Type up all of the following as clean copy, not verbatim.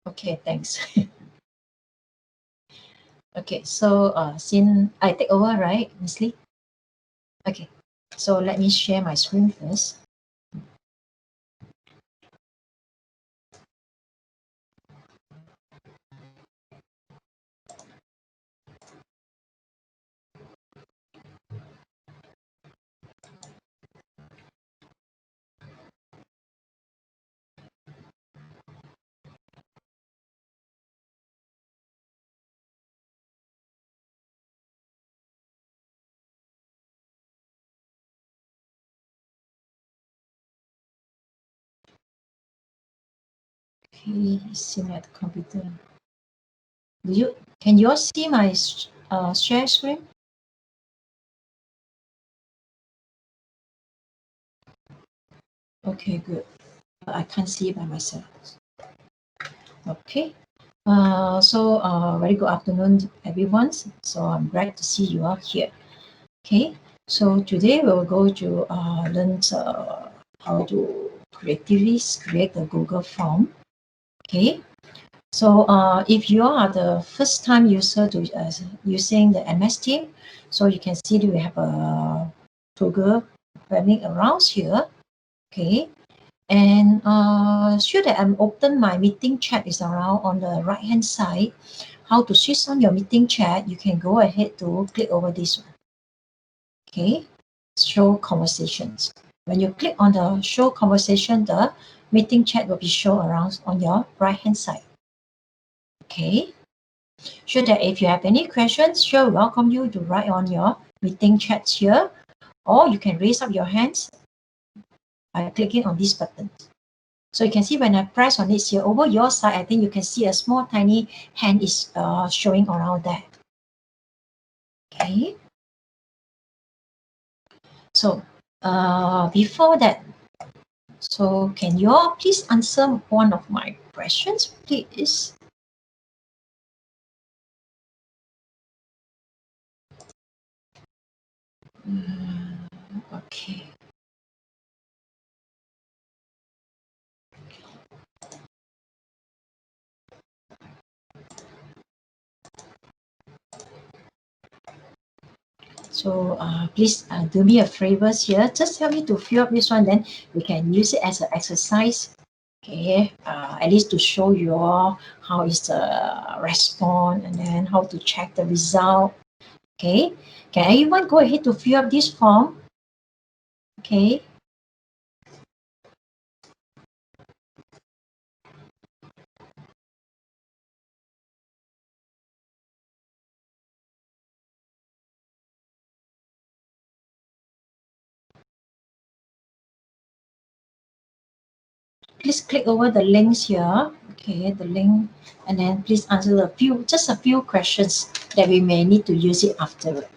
Okay, thanks. Okay, so since I take over, right, Miss Lee? Okay, so let me share my screen first. Okay, sitting at the computer. Can you all see my share screen? Okay, good. I can't see it by myself. Okay. Very good afternoon, everyone. So I'm glad to see you all here. Okay. So today we'll go to learn how to creatively create a Google form. Okay. So if you are the first time user to using the MS Team, so you can see that we have a toggle running around here. Okay. And should I open my meeting chat is around on the right hand side. How to switch on your meeting chat, you can go ahead to click over this one. Okay, show conversations. When you click on the show conversation, the meeting chat will be shown around on your right hand side. Okay, sure that if you have any questions, sure welcome you to write on your meeting chat here, or you can raise up your hands by clicking on this button. So you can see when I press on it here, over your side, I think you can see a small tiny hand is showing around there. Okay. So before that, so can you all please answer one of my questions, please? Okay. So please do me a favor here. Just help me to fill up this one, then we can use it as an exercise. Okay, at least to show you all how is the response and then how to check the result. Okay, can everyone go ahead to fill up this form? Okay. Please click over the links here. Okay, the link, and then please answer just a few questions that we may need to use it afterward.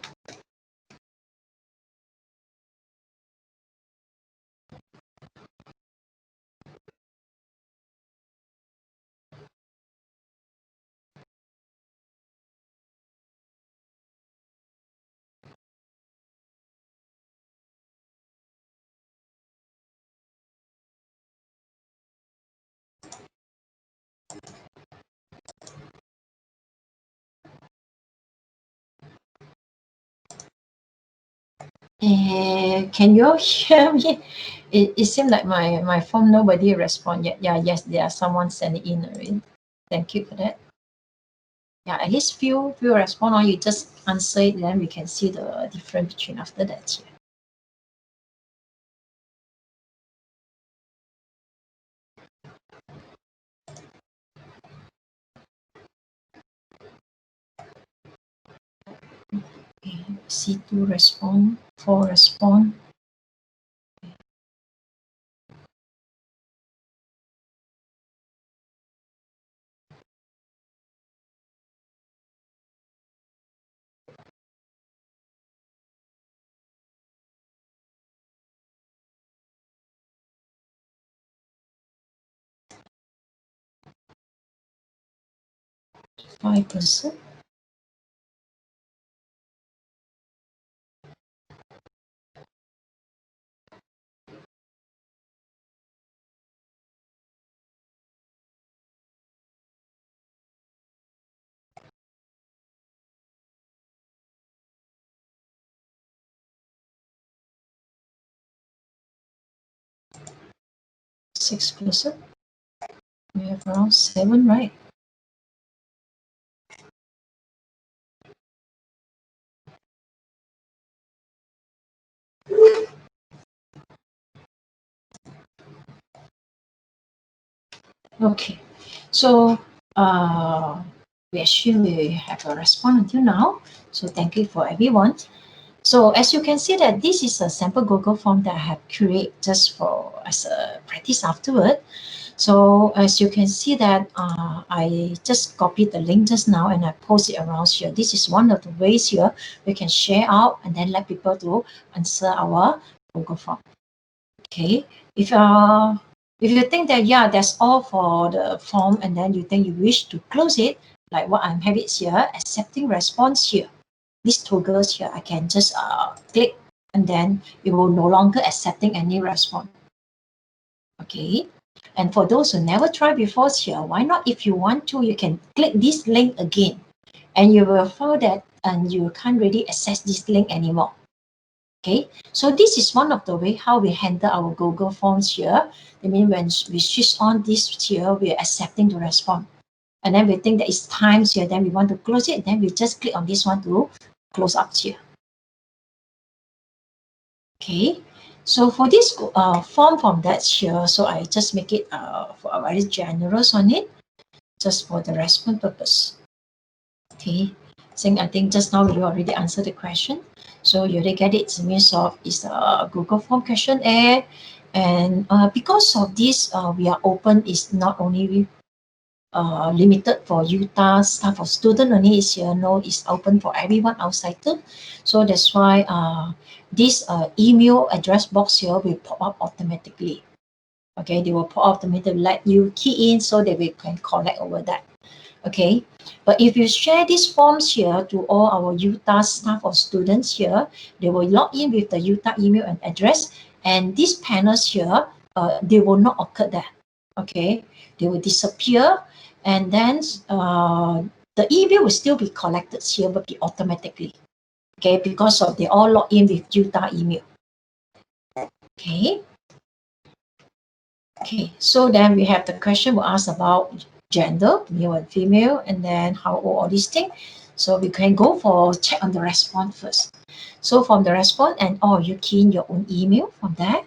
Can you all hear me? It seems like my phone nobody respond yet. Yeah, yes, there are someone sending in already. Thank you for that. Yeah, at least few respond, or you just answer it, then we can see the difference between after that. Yeah. Okay, C2 respond, 4 respond. Five person. 6 person. We have around 7, right? Okay, so we assume we have a response until now. So thank you for everyone. So as you can see that this is a sample Google form that I have created just for as a practice afterward. So as you can see that I just copied the link just now and I post it around here. This is one of the ways here we can share out and then let people to answer our Google form. Okay, if you think that yeah that's all for the form and then you think you wish to close it, like what I'm having here, accepting response here. These toggles here, I can just click and then it will no longer accepting any response. Okay, and for those who never tried before here, why not if you want to, you can click this link again and you will find that and you can't really access this link anymore. Okay, so this is one of the way how we handle our Google Forms here. I mean, when we switch on this here, we are accepting the response. And then we think that it's time here, then we want to close it, then we just click on this one to close up here. Okay, so for this form from that here, so I just make it for a very generous on it, just for the response purpose. Okay, saying I think just now you already answered the question. So you already get it. It means of is a Google Form questionnaire, and because of this, we are open. Is not only limited for Utah staff or student only. Is here no, is open for everyone outside too. So that's why this email address box here will pop up automatically. Okay, they will pop up automatically. Let you key in so that we can collect over that. Okay, but if you share these forms here to all our Utah staff or students here, they will log in with the Utah email and address, and these panels here, they will not occur there. Okay, they will disappear, and then the email will still be collected here, but be automatically. Okay, because of they all log in with Utah email. Okay. Okay, so then we have the question we ask about gender, male and female, and then how old, all these things. So we can go for check on the response first. So from the response, and you key in your own email from there.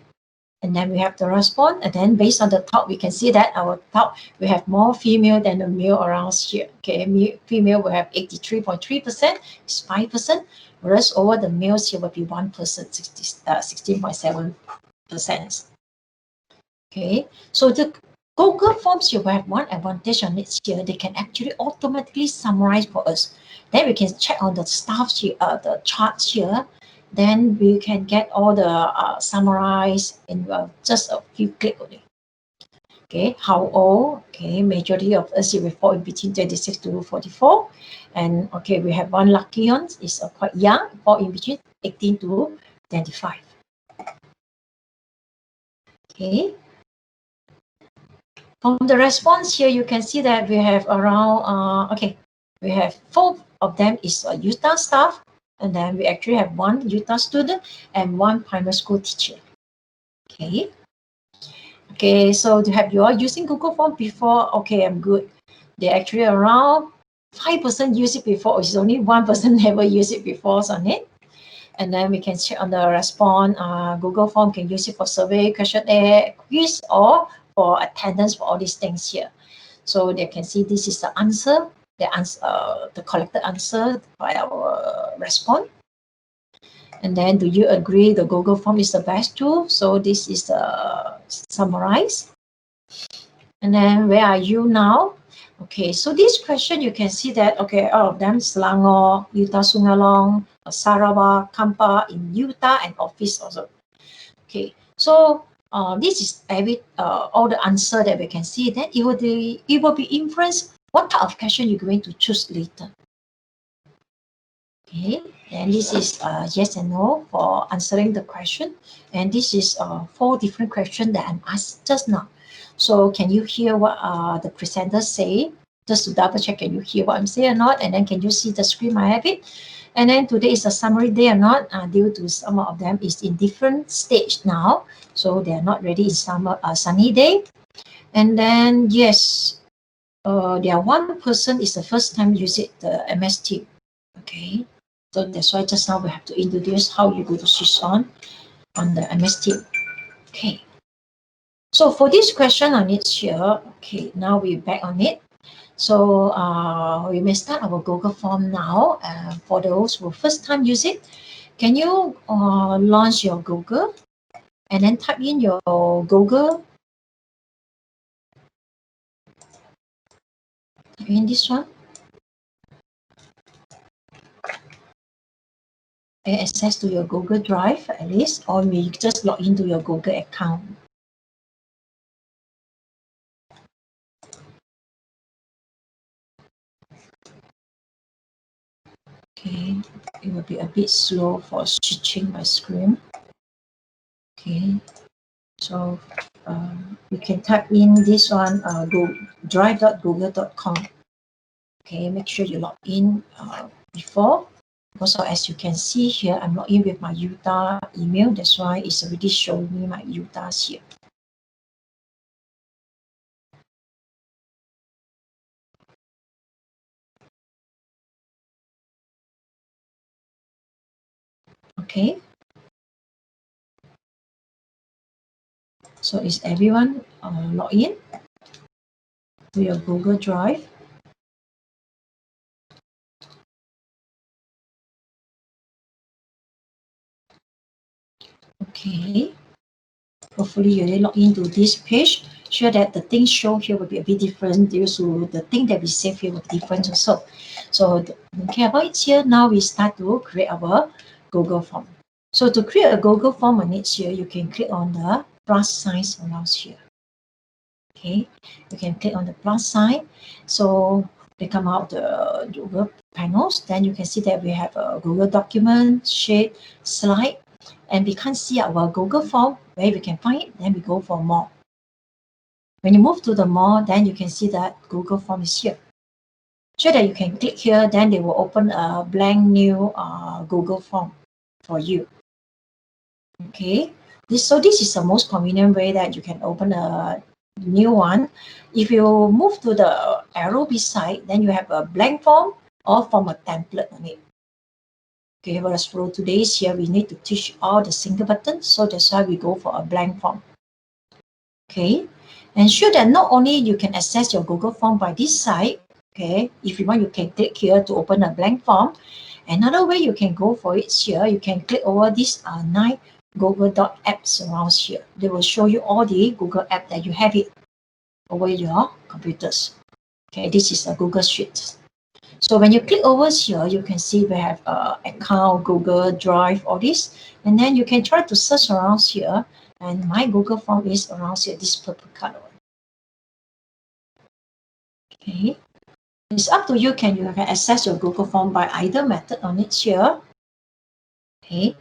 And then we have the response, and then based on the top, we can see that our top, we have more female than the male around here. Okay, female will have 83.3%, it's 5%, whereas over the males here will be 1%, 16.7%. Okay, so the Google Forms you have one advantage on it here. They can actually automatically summarize for us. Then we can check on the stuff here, the charts here. Then we can get all the summarize in just a few clicks only. Okay, how old? Okay, majority of us will fall in between 26 to 44. And okay, we have one lucky one, is quite young, fall in between 18 to 25. Okay. From the response here, you can see that we have around, we have 4 of them is Utah staff, and then we actually have 1 Utah student and 1 primary school teacher. Okay. Okay, so to have you all using Google Form before, okay, I'm good. They actually around 5% use it before, it's only 1% never use it before on it. And then we can check on the response. Google Form can use it for survey, questionnaire, quiz, or for attendance for all these things here. So they can see this is the answer, the collected answer by our response. And then do you agree the Google Form is the best tool? So this is the summarize. And then where are you now? Okay, so this question you can see that, okay, all of them, Selangor, Utah Sungalong, Sarawak, Kampa in Utah, and office also. Okay, so this is all the answer that we can see. Then it will be influenced what type of question you're going to choose later. Okay, and this is yes and no for answering the question. And this is 4 different questions that I'm asked just now. So can you hear what the presenter say? Just to double check, can you hear what I'm saying or not? And then can you see the screen I have it? And then today is a summary day or not, due to some of them is in different stage now. So they are not ready in summer sunny day. And then yes, there one person is the first time using the MS Team. Okay, so that's why just now we have to introduce how you go to switch on the MS Team. Okay, so for this question on it here, okay, now we're back on it. So we may start our Google form now. For those who first time use it, can you launch your Google and then type in your Google, type in this one, and access to your Google Drive at least, or you just log into your Google account. Okay, it will be a bit slow for switching my screen. Okay, so you can type in this one, drive.google.com. Okay, make sure you log in before. Also, as you can see here, I'm logged in with my Utah email. That's why it's already showing me my Utah's here. Okay. So is everyone logged in to your Google Drive? Okay. Hopefully you already log into this page. Sure that the things shown here will be a bit different due to the thing that we save here will be different also. So don't care about it here. Now we start to create our Google form. So to create a Google form on it here, you can click on the plus sign around here. Okay, you can click on the plus sign. So they come out the Google panels. Then you can see that we have a Google document, sheet, slide, and we can't see our Google form where we can find it. Then we go for more. When you move to the more, then you can see that Google form is here. So that you can click here, then they will open a blank new Google form for you. Okay, this is the most convenient way that you can open a new one. If you move to the arrow beside, then you have a blank form or from a template on it. Okay, whereas for today's here, we need to teach all the single buttons, so that's why we go for a blank form. Okay, ensure that not only you can access your Google form by this side. Okay, if you want, you can click here to open a blank form. Another way you can go for it here, you can click over this 9 Google.apps around here. They will show you all the Google app that you have it over your computers. Okay, this is a Google Sheet. So when you click over here, you can see we have account, Google Drive, all this. And then you can try to search around here. And my Google form is around here, this purple color. Okay. It's up to you. You can access your Google form by either method on it here. Okay.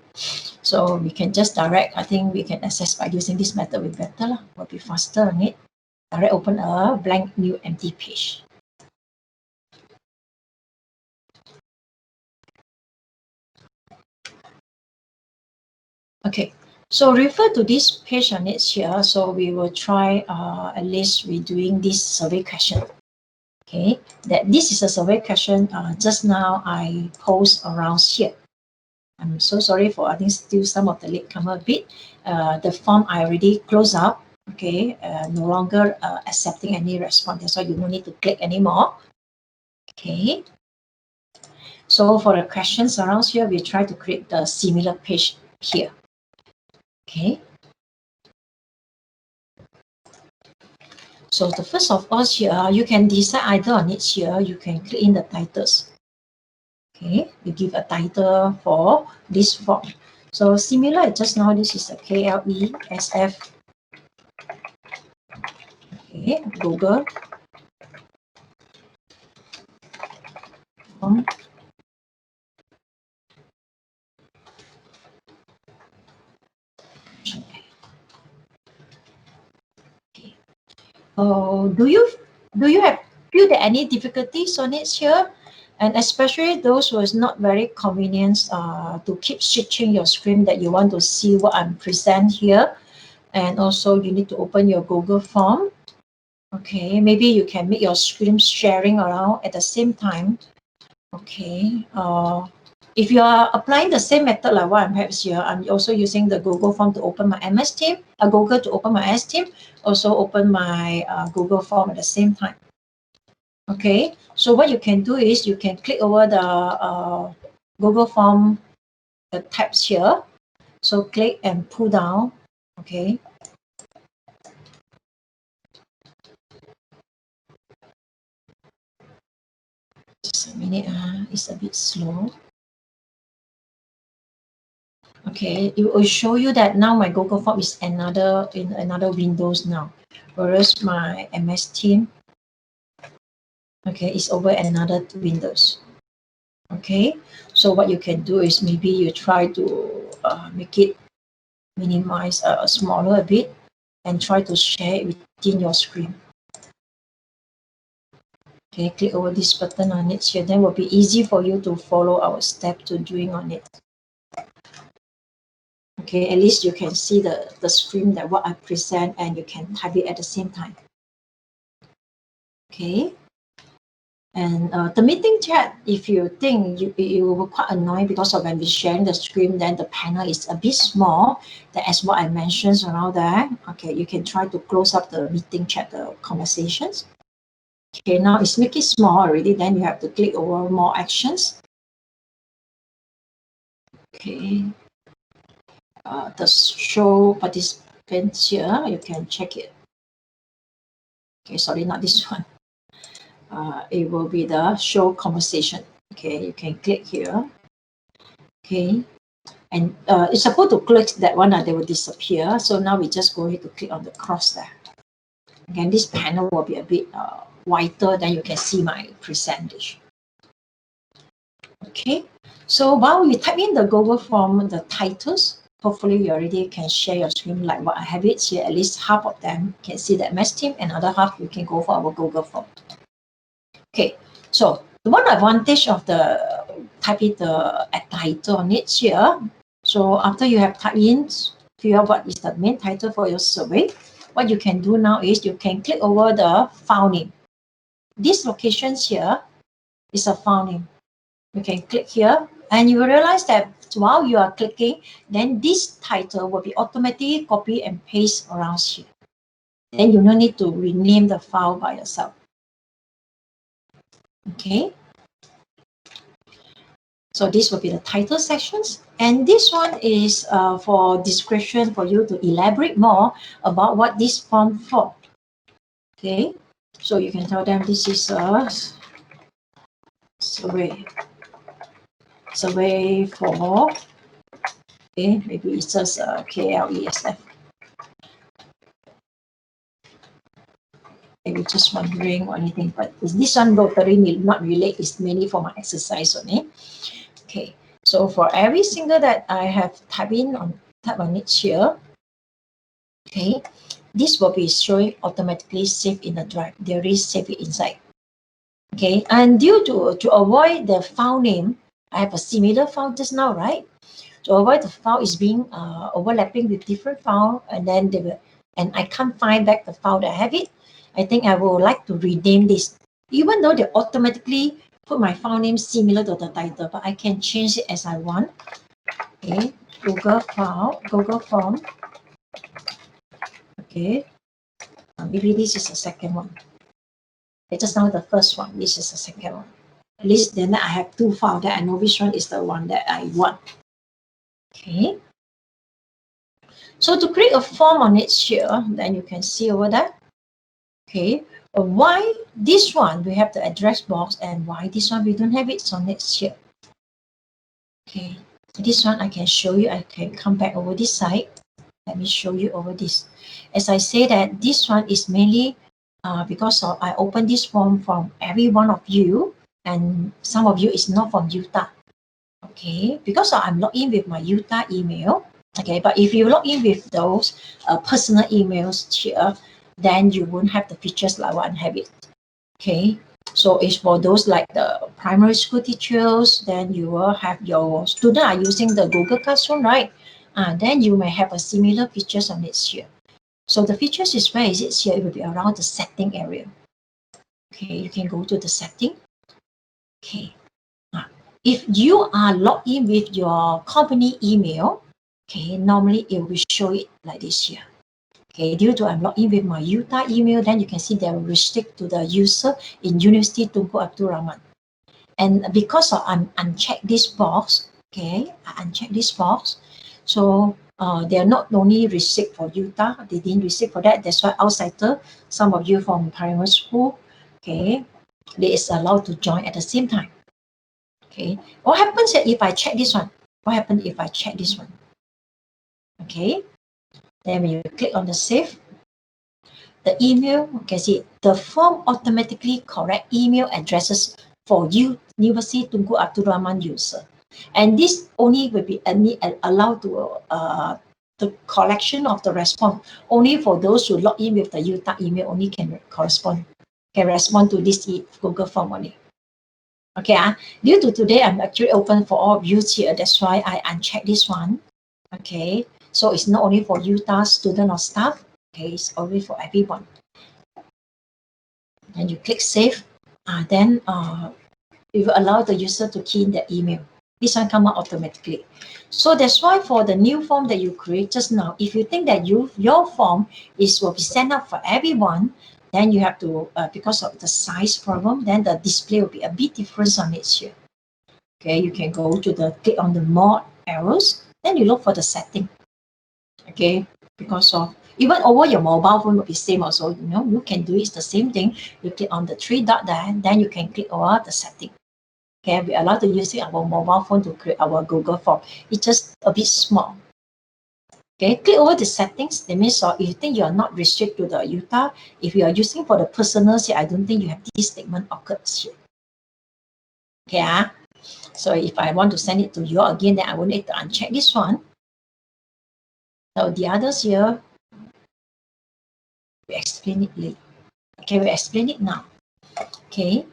So we can just direct, I think we can access by using this method will be better, will be faster on it. Direct open a blank new empty page. Okay, so refer to this page on it here. So we will try at least redoing this survey question. Okay, that this is a survey question just now I post around here. I'm so sorry for, I think still some of the latecomer bit. The form I already closed out. Okay, no longer accepting any response. That's why you don't need to click anymore. Okay. So for the questions around here, we try to create the similar page here. Okay. So the first of all here, you can decide either on it here, you can click in the titles. Okay, you give a title for this form. So similar just now, this is a KLESF. Okay, Google form. Okay. Do you have feel that any difficulties on it here? And especially those who is not very convenient to keep switching your screen, that you want to see what I'm present here. And also you need to open your Google form. Okay, maybe you can make your screen sharing around at the same time. Okay, if you are applying the same method like what I'm perhaps here, I'm also using the Google form to open my MS Team, Google to open my S Team, also open my Google form at the same time. Okay, so what you can do is you can click over the Google form, the tabs here. So click and pull down. Okay. Just a minute, it's a bit slow. Okay, it will show you that now my Google form is in another Windows now, whereas my MS Team, okay, is over another Windows. Okay, so what you can do is maybe you try to make it minimize smaller a bit and try to share it within your screen. Okay, click over this button on it here, then will be easy for you to follow our step to doing on it. Okay, at least you can see the screen that what I present and you can type it at the same time. Okay. And the meeting chat, if you think you will be quite annoying because of when we sharing the screen, then the panel is a bit small, that as what I mentioned around there. Okay, you can try to close up the meeting chat, the conversations. Okay, now it's make it small already, then you have to click over more actions. Okay. The show participants here, you can check it. Okay, sorry, not this one. It will be the show conversation. Okay, you can click here. Okay, and it's supposed to click that one, they will disappear. So now we just go ahead to click on the cross there. Again, this panel will be a bit whiter, then you can see my percentage. Okay, so while we type in the Google form, the titles, hopefully you already can share your screen like what I have it here. At least half of them can see the MS Team, and other half you can go for our Google form. Okay, so the one advantage of the typing the title on it here. So after you have typed in, figure out what is the main title for your survey. What you can do now is you can click over the file name. This location here is a file name. You can click here and you will realize that while you are clicking, then this title will be automatically copy and paste around here. Then you no need to rename the file by yourself. Okay. So this will be the title sections. And this one is for description for you to elaborate more about what this form for. Okay, so you can tell them this is a survey for, okay, maybe it's just KLESF. Maybe just wondering or anything, but this one totally not relate, it's mainly for my exercise only. Okay, so for every single that I have type on it here, okay, this will be showing automatically saved in the drive. There is save it inside. Okay, and due to avoid the file name, I have a similar file just now, right? To avoid the file is being overlapping with different file, and then and I can't find back the file that I have it. I think I would like to rename this, even though they automatically put my file name similar to the title, but I can change it as I want. Okay, Google form. Okay, maybe this is the second one. Okay, just now the first one, this is the second one. At least then I have two files that I know which one is the one that I want. Okay. So to create a form on it here, then you can see over there. Okay, why this one we have the address box and why this one we don't have it on it here. Okay, this one I can show you. I can come back over this side. Let me show you over this. As I say that this one is mainly because I opened this form from every one of you, and some of you is not from Utah. Okay, because I'm logged in with my Utah email. Okay, but if you log in with those personal emails here, then you won't have the features like what I have it. Okay, so it's for those like the primary school teachers, then you will have your student are using the Google Classroom, right? Then you may have a similar features on it here. So the features is where is it here? It will be around the setting area. Okay, you can go to the setting. Okay, if you are logged in with your company email, okay, normally it will show it like this here. Okay, due to I'm logged in with my Utah email, then you can see they will restrict to the user in University Tunku Abdul Rahman. And because I'm unchecked this box, okay, I unchecked this box, so they are not only restrict for Utah, they didn't restrict for that. That's why outsider, some of you from primary school, okay, they is allowed to join at the same time. Okay, what happens if I check this one? What happens if I check this one? Okay, then when you click on the save, the email, you can see the form automatically correct email addresses for you, University Tunku Abdul Rahman user. And this only will be allowed to the collection of the response only for those who log in with the Utah email only can respond to this Google form only. Okay, due to today, I'm actually open for all of you here. That's why I uncheck this one. Okay, so it's not only for Utah student or staff. Okay, it's only for everyone. And you click save. Then it will allow the user to key in the email. This one come out automatically. So that's why for the new form that you create just now, if you think that your form will be sent out for everyone, then you have to, because of the size problem, then the display will be a bit different on it here. Okay, you can go to click on the more arrows, then you look for the setting. Okay, because of even over your mobile phone will be same also, you can do it the same thing. You click on the three dot there, then you can click over the setting. Okay, we allow to use our mobile phone to create our Google form. It's just a bit small. Okay, click over the settings. That means if you think you are not restricted to the Utah, if you are using for the personals here, I don't think you have this statement occurs here. Okay, so if I want to send it to you again, then I will need to uncheck this one. So the others here, we explain it later. Okay, we explain it now. Okay,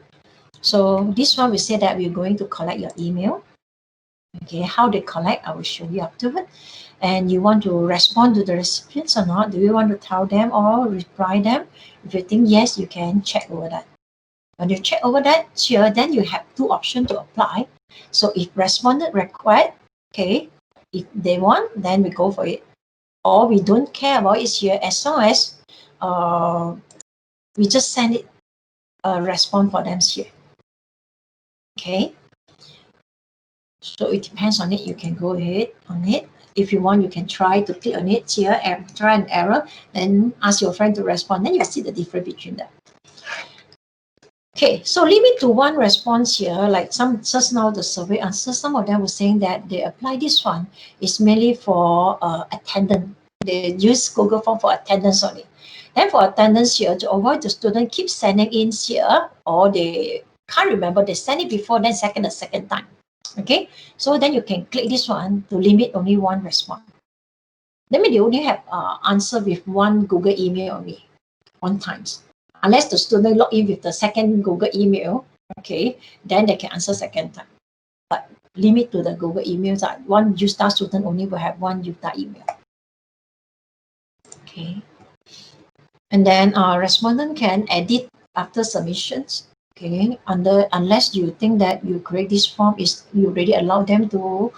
so this one we say that we're going to collect your email. Okay, how they collect, I will show you afterward. And you want to respond to the recipients or not? Do you want to tell them or reply them? If you think yes, you can check over that. When you check over that here, then you have two options to apply. So if respondent required, okay, if they want, then we go for it. Or we don't care about it here as long as we just send it a response for them here. Okay. So it depends on it. You can go ahead on it. If you want, you can try to click on it here and try an error and ask your friend to respond. Then you see the difference between them. Okay, so limit to one response here, like just now the survey answers, some of them were saying that they apply this one is mainly for attendance. They use Google Form for attendance only. Then for attendance here, to avoid the student keep sending in here, or they can't remember, they send it before, then the second time. Okay, so then you can click this one to limit only one response. That means they only have answer with one Google email only, one times. Unless the student log in with the second Google email, okay, then they can answer second time. But limit to the Google emails that one Utah student only will have one Utah email. Okay. And then respondent can edit after submissions. Okay, unless you think that you create this form is you already allow them to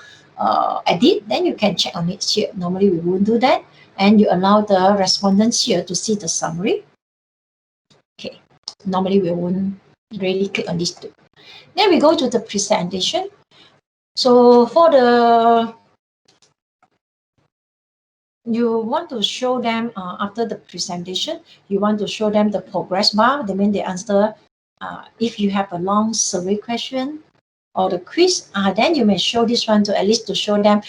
edit, then you can check on it here. Normally we won't do that, and you allow the respondents here to see the summary. Okay, normally we won't really click on these two. Then we go to the presentation. So for you want to show them after the presentation, you want to show them the progress bar. That means they answer. If you have a long survey question or the quiz, then you may show this one to at least to show them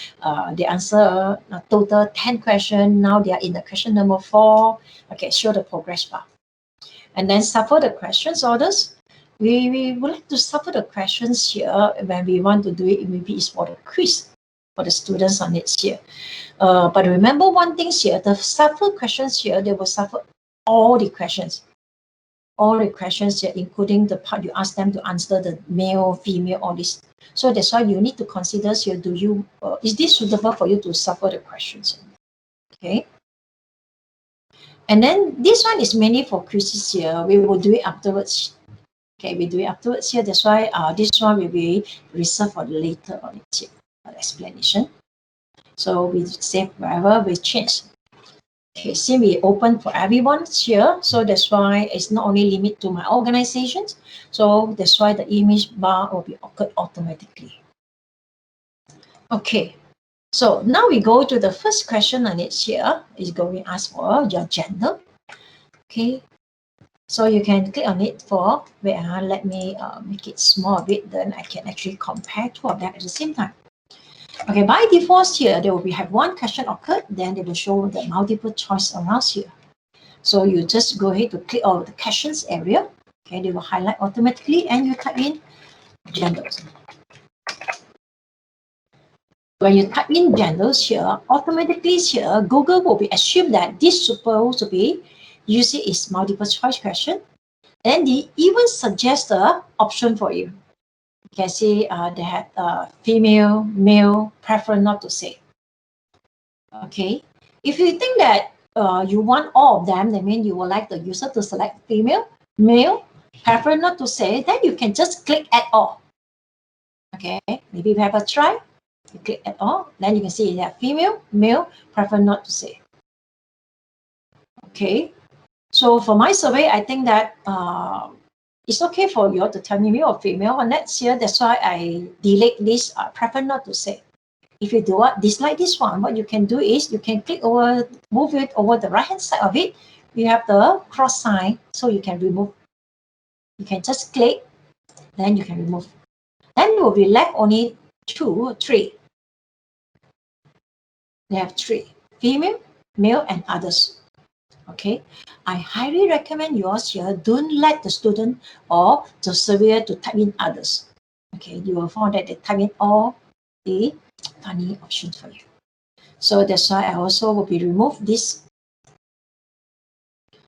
they answer a total 10 questions. Now they are in the question number 4. Okay, show the progress bar. And then suffer the questions orders. We would like to suffer the questions here when we want to do it. Maybe it's for the quiz for the students on it here. But remember one thing here, the suffer questions here, they will suffer all the questions. All the questions here, including the part you ask them to answer, the male, female, all this. So that's why you need to consider here, is this suitable for you to suffer the questions? Okay. And then this one is mainly for quizzes here. We will do it afterwards. Okay, we do it afterwards here. That's why this one will be reserved for later on it here, explanation. So we save wherever we change. Okay, see, we open for everyone here. So that's why it's not only limit to my organizations. So that's why the image bar will be occurred automatically. Okay, so now we go to the first question on it here. Is going to ask for your gender. Okay, so you can click on it for, wait, let me make it small a bit, then I can actually compare two of them at the same time. Okay, by default here, there will be have one question occurred, then they will show the multiple choice around here. So you just go ahead to click on the questions area. Okay, they will highlight automatically and you type in genders. When you type in genders here, automatically here, Google will be assumed that this supposed to be using is multiple choice question. And they even suggest the option for you. You can see they have female, male, prefer not to say. Okay, if you think that you want all of them, that means you would like the user to select female, male, prefer not to say, then you can just click add all. Okay, maybe you have a try. You click add all, then you can see that female, male, prefer not to say. Okay, so for my survey, I think that it's okay for you to tell me male or female, and that's here. That's why I delete this prefer not to say. If you do dislike this one, what you can do is you can click over, move it over the right hand side of it. You have the cross sign, so you can remove. You can just click, then you can remove. Then you will be left only 2, 3. They have 3: female, male, and others. Okay, I highly recommend yours here. Don't let the student or the surveyor to type in others. Okay, you will find that they type in all the funny options for you. So that's why I also will be remove this.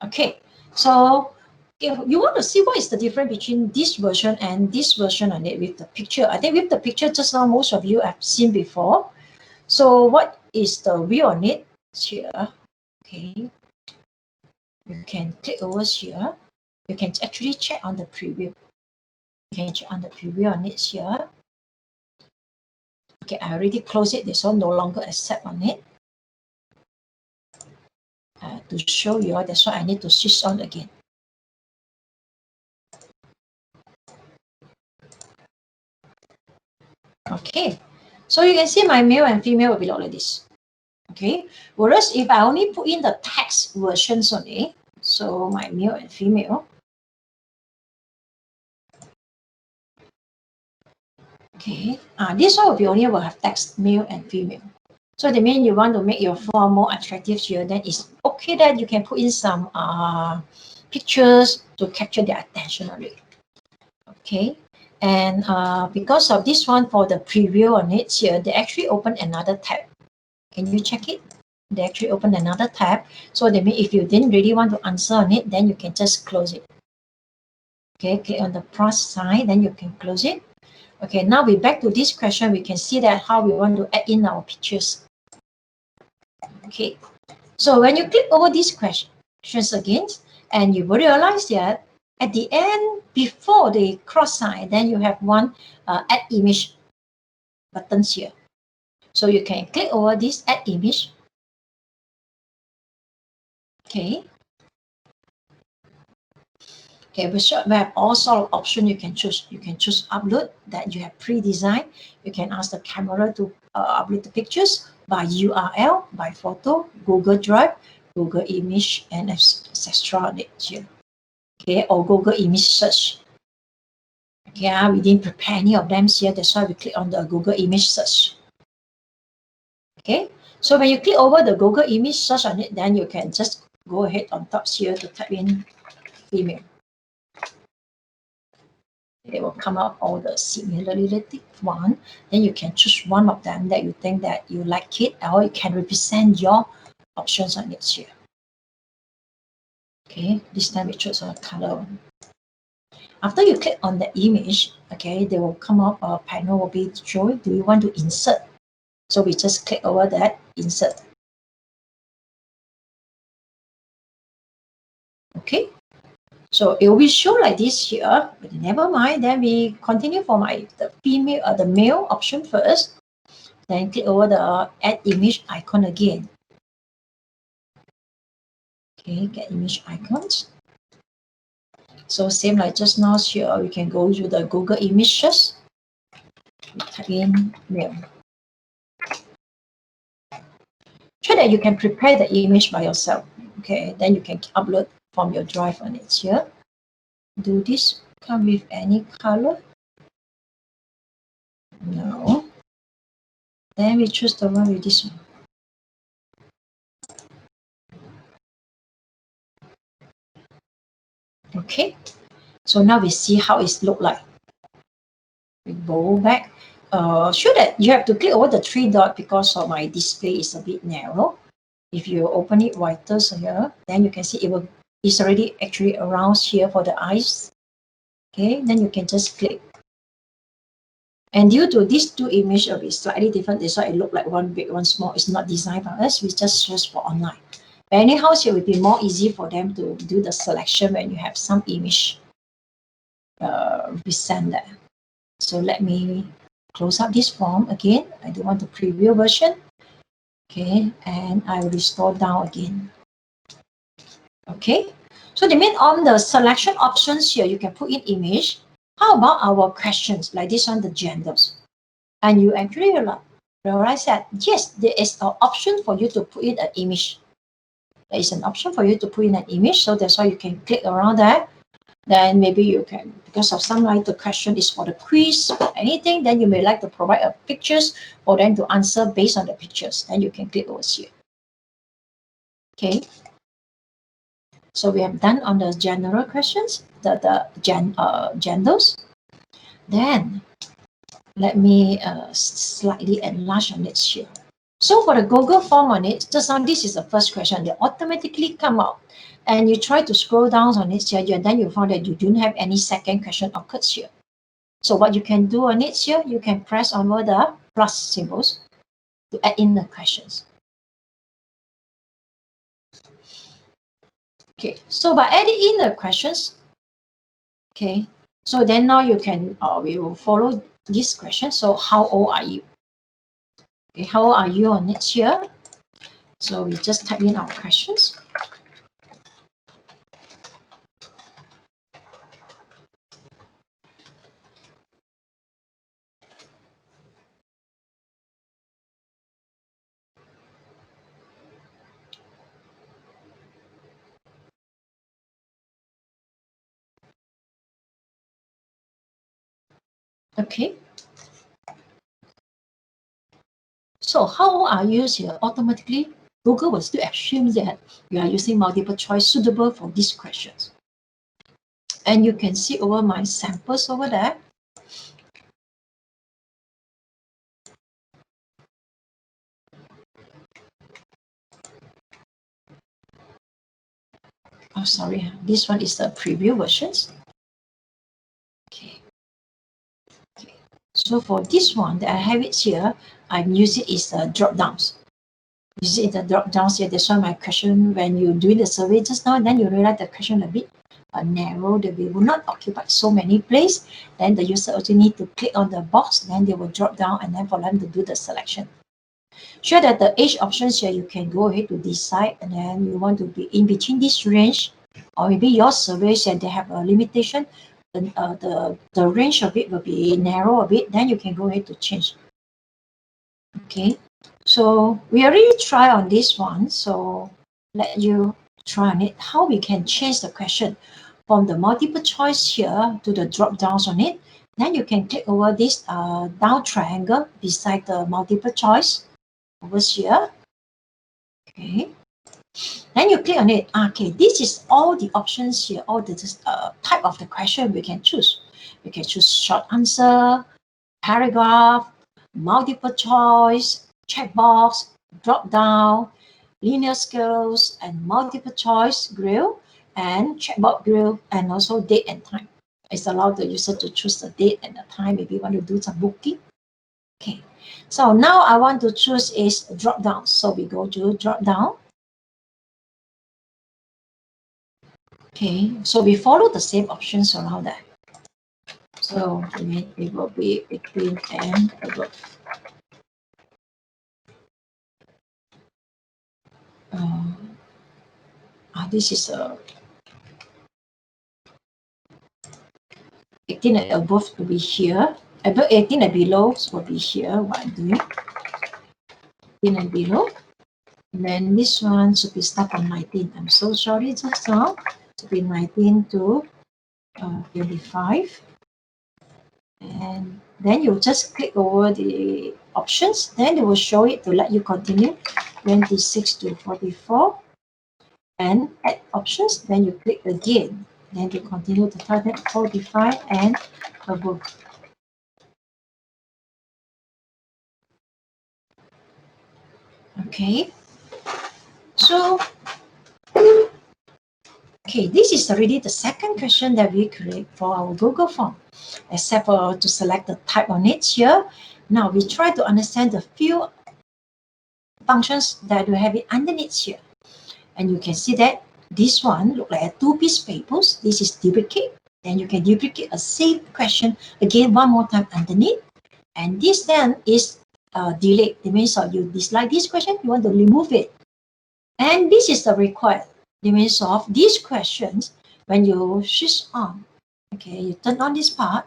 Okay, so if you want to see what is the difference between this version and this version on it with the picture, I think with the picture just now most of you have seen before. So what is the view on it here? Okay, you can click over here. You can actually check on the preview. You can check on the preview on it here. Okay, I already closed it. This one no longer accept on it. To show you, that's why I need to switch on again. Okay, so you can see my male and female will be like this. Okay, whereas if I only put in the text versions only, so my male and female. Okay, this one will be only will have text male and female. So that means you want to make your form more attractive here, then it's okay that you can put in some pictures to capture their attention on it. Okay, and because of this one for the preview on it here, they actually open another tab. Can you check it? They actually open another tab. So that means if you didn't really want to answer on it, then you can just close it. Okay, click on the plus sign, then you can close it. Okay, now we back to this question. We can see that how we want to add in our pictures. Okay, so when you click over these questions again, and you will realize that at the end, before the cross sign, then you have one add image buttons here. So you can click over this add image. Okay. Okay, we have all sort of options you can choose. You can choose upload that you have pre-designed. You can ask the camera to upload the pictures by URL, by photo, Google Drive, Google Image, and etc. here. Okay, or Google Image Search. Okay, we didn't prepare any of them here. That's why we click on the Google Image Search. Okay, so when you click over the Google Image Search on it, then you can just go ahead on top here to type in female. They will come up all the similarly one. Then you can choose one of them that you think that you like it, or you can represent your options on it here. Okay, this time we choose a color one. After you click on the image, okay, they will come up a panel will be showing, do you want to insert? So we just click over that insert. So it will be shown like this here, but never mind. Then we continue for the male option first. Then click over the add image icon again. Okay, get image icons. So same like just now here, we can go to the Google images. We type in male. Sure that you can prepare the image by yourself. Okay, then you can upload from your drive on it here. Do this come with any color? No. Then we choose the one with this one. Okay, so now we see how it look like. We go back. Sure that you have to click over the three dot because of my display is a bit narrow. If you open it wider here, then you can see it's already actually around here for the eyes. Okay, then you can just click. And due to these two images will be slightly different, that's why it look like one big, one small. It's not designed by us. We just search for online. But anyhow, it will be more easy for them to do the selection when you have some image present there. So let me close up this form again. I do want the preview version. Okay, and I will restore down again. Okay, so the mean on the selection options here, you can put in image. How about our questions, like this one, the genders? And you actually realize that, yes, there is an option for you to put in an image. There is an option for you to put in an image, so that's why you can click around there. Then maybe you can, because of some like the question is for the quiz or anything, then you may like to provide a pictures for them to answer based on the pictures. Then you can click over here. Okay. So we have done on the general questions, the genders. Then let me slightly enlarge on it here. So for the Google form on it, just now this is the first question. They automatically come out, and you try to scroll down on it here, and then you find that you don't have any second question occurs here. So what you can do on it here, you can press over the plus symbols to add in the questions. Okay, so by adding in the questions, okay, so then now you can, we will follow this question. So how old are you? Okay, how old are you on it here? So we just type in our questions. Okay. So how old are you here? Automatically, Google will still assume that you are using multiple choice suitable for these questions. And you can see over my samples over there. Oh, sorry, this one is the preview versions. Okay. Okay. So for this one that I have it here, I'm using is the drop downs. You see the drop downs here. That's why my question, when you doing the survey just now, then you realize the question a bit narrow, that we will not occupy so many places. Then the user also need to click on the box, then they will drop down, and then for them to do the selection. Sure that the age options here, you can go ahead to decide, and then you want to be in between this range, or maybe your surveys and they have a limitation, then the range of it will be narrow a bit, then you can go ahead to change. Okay, so we already try on this one, so let you try on it, how we can change the question from the multiple choice here to the drop downs on it. Then you can click over this down triangle beside the multiple choice over here. Okay, then you click on it. Okay, this is all the options here, all the type of the question we can choose. We can choose short answer, paragraph, multiple choice, checkbox, drop down, linear scales, and multiple choice grill, and checkbox grill, and also date and time. It's allowed the user to choose the date and the time if you want to do some booking. Okay, so now I want to choose is drop down. So we go to drop down. Okay, so we follow the same options around that. So it will be between and above. This is a 18 and above to be here. Above 18 and below will be here. What I'm doing, 18 and below. And then this one should be start from 19. I'm so sorry just now. To be 19 to 25. And then you just click over the options. Then they will show it to let you continue 26 to 44. And add options. Then you click again. Then to continue to target 45 and above. Okay. So, okay, this is already the second question that we create for our Google form, except for to select the type on it here. Now we try to understand the few functions that we have it underneath here. And you can see that this one look like a two-piece papers. This is duplicate. Then you can duplicate a same question again one more time underneath. And this then is delete. It means you dislike this question, you want to remove it. And this is the required. It means of these questions, when you switch on, okay, you turn on this part,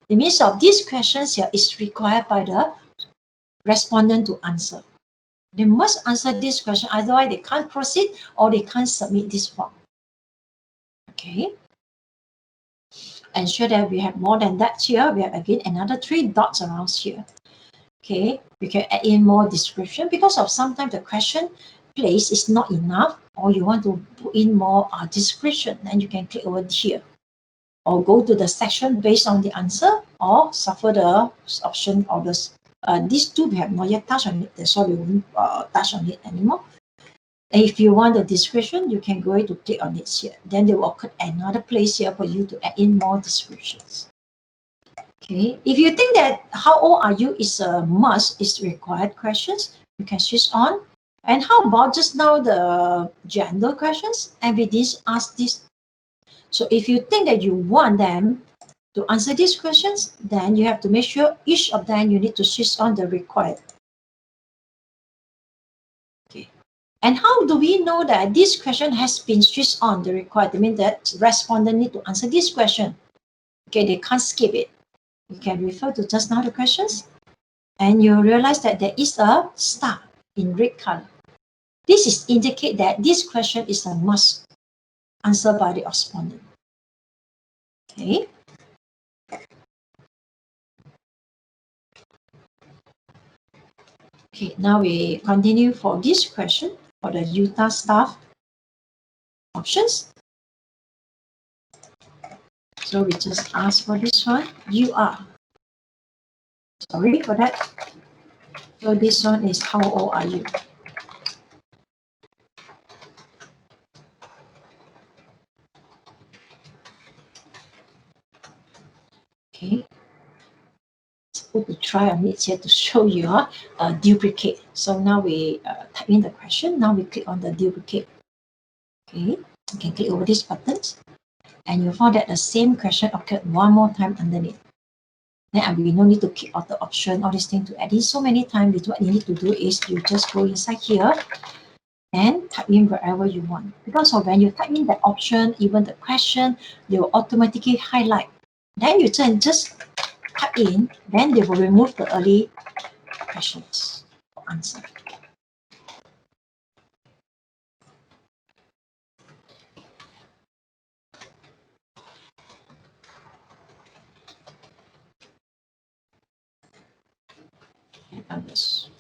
it means of these questions here is required by the respondent to answer. They must answer this question, otherwise they can't proceed or they can't submit this form. Okay. Ensure that we have more than that here. We have again another 3 dots around here. Okay, we can add in more description because of sometimes the question place is not enough or you want to put in more description, then you can click over here or go to the section based on the answer or suffer the option of this. These two we have not yet touched on it, that's why we won't touch on it anymore. And if you want the description, you can go to click on it here. Then they will occur another place here for you to add in more descriptions. Okay, if you think that how old are you is a must, is required questions, you can switch on. And how about just now the gender questions? And we didn't ask this. So if you think that you want them to answer these questions, then you have to make sure each of them you need to switch on the required. Okay. And how do we know that this question has been switched on the required? I mean that respondent need to answer this question. Okay, they can't skip it. You can refer to just now the questions and you realize that there is a star in red color. This is indicate that this question is a must answer by the respondent. Okay. Okay, now we continue for this question for the Utah staff options. So we just ask for this one. You are. Sorry for that. So this one is how old are you? Okay. Let's put the try on it here to show you a duplicate. So now we type in the question. Now we click on the duplicate. Okay. You can click over these buttons. And you found that the same question occurred one more time underneath. Then we no need to click on the option, all these things to add in so many times. What you need to do is you just go inside here and type in wherever you want. Because of when you type in the option, even the question, they will automatically highlight. Then you can just type in, then they will remove the early questions for answer. And others.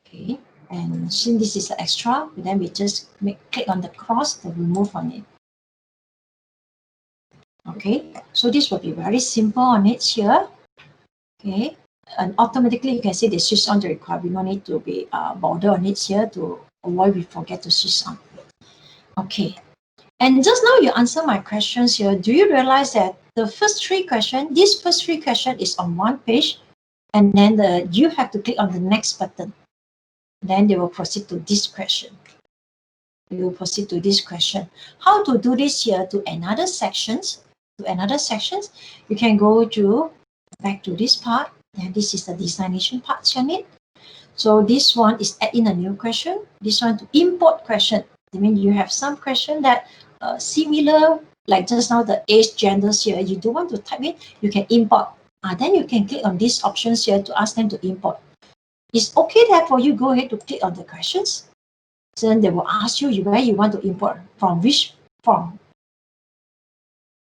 Okay, and since this is an extra, then we just click on the cross to remove on it. Okay, so this will be very simple on it here. Okay, and automatically you can see the switch on the required. We no need to be bother on it here to avoid we forget to switch on. Okay, and just now you answer my questions here. Do you realize that the first 3 questions, this first 3 question is on one page, and then you have to click on the next button. Then they will proceed to this question. we will proceed to this question. How to do this here to another sections? You can go to back to this part, and this is the designation part on it. So this one is add in a new question. This one to import question. I mean, you have some question that similar, like just now the age, genders here. You don't want to type in, you can import. Then you can click on these options here to ask them to import. It's okay that for you go ahead to click on the questions. So then they will ask you where you want to import, from which form.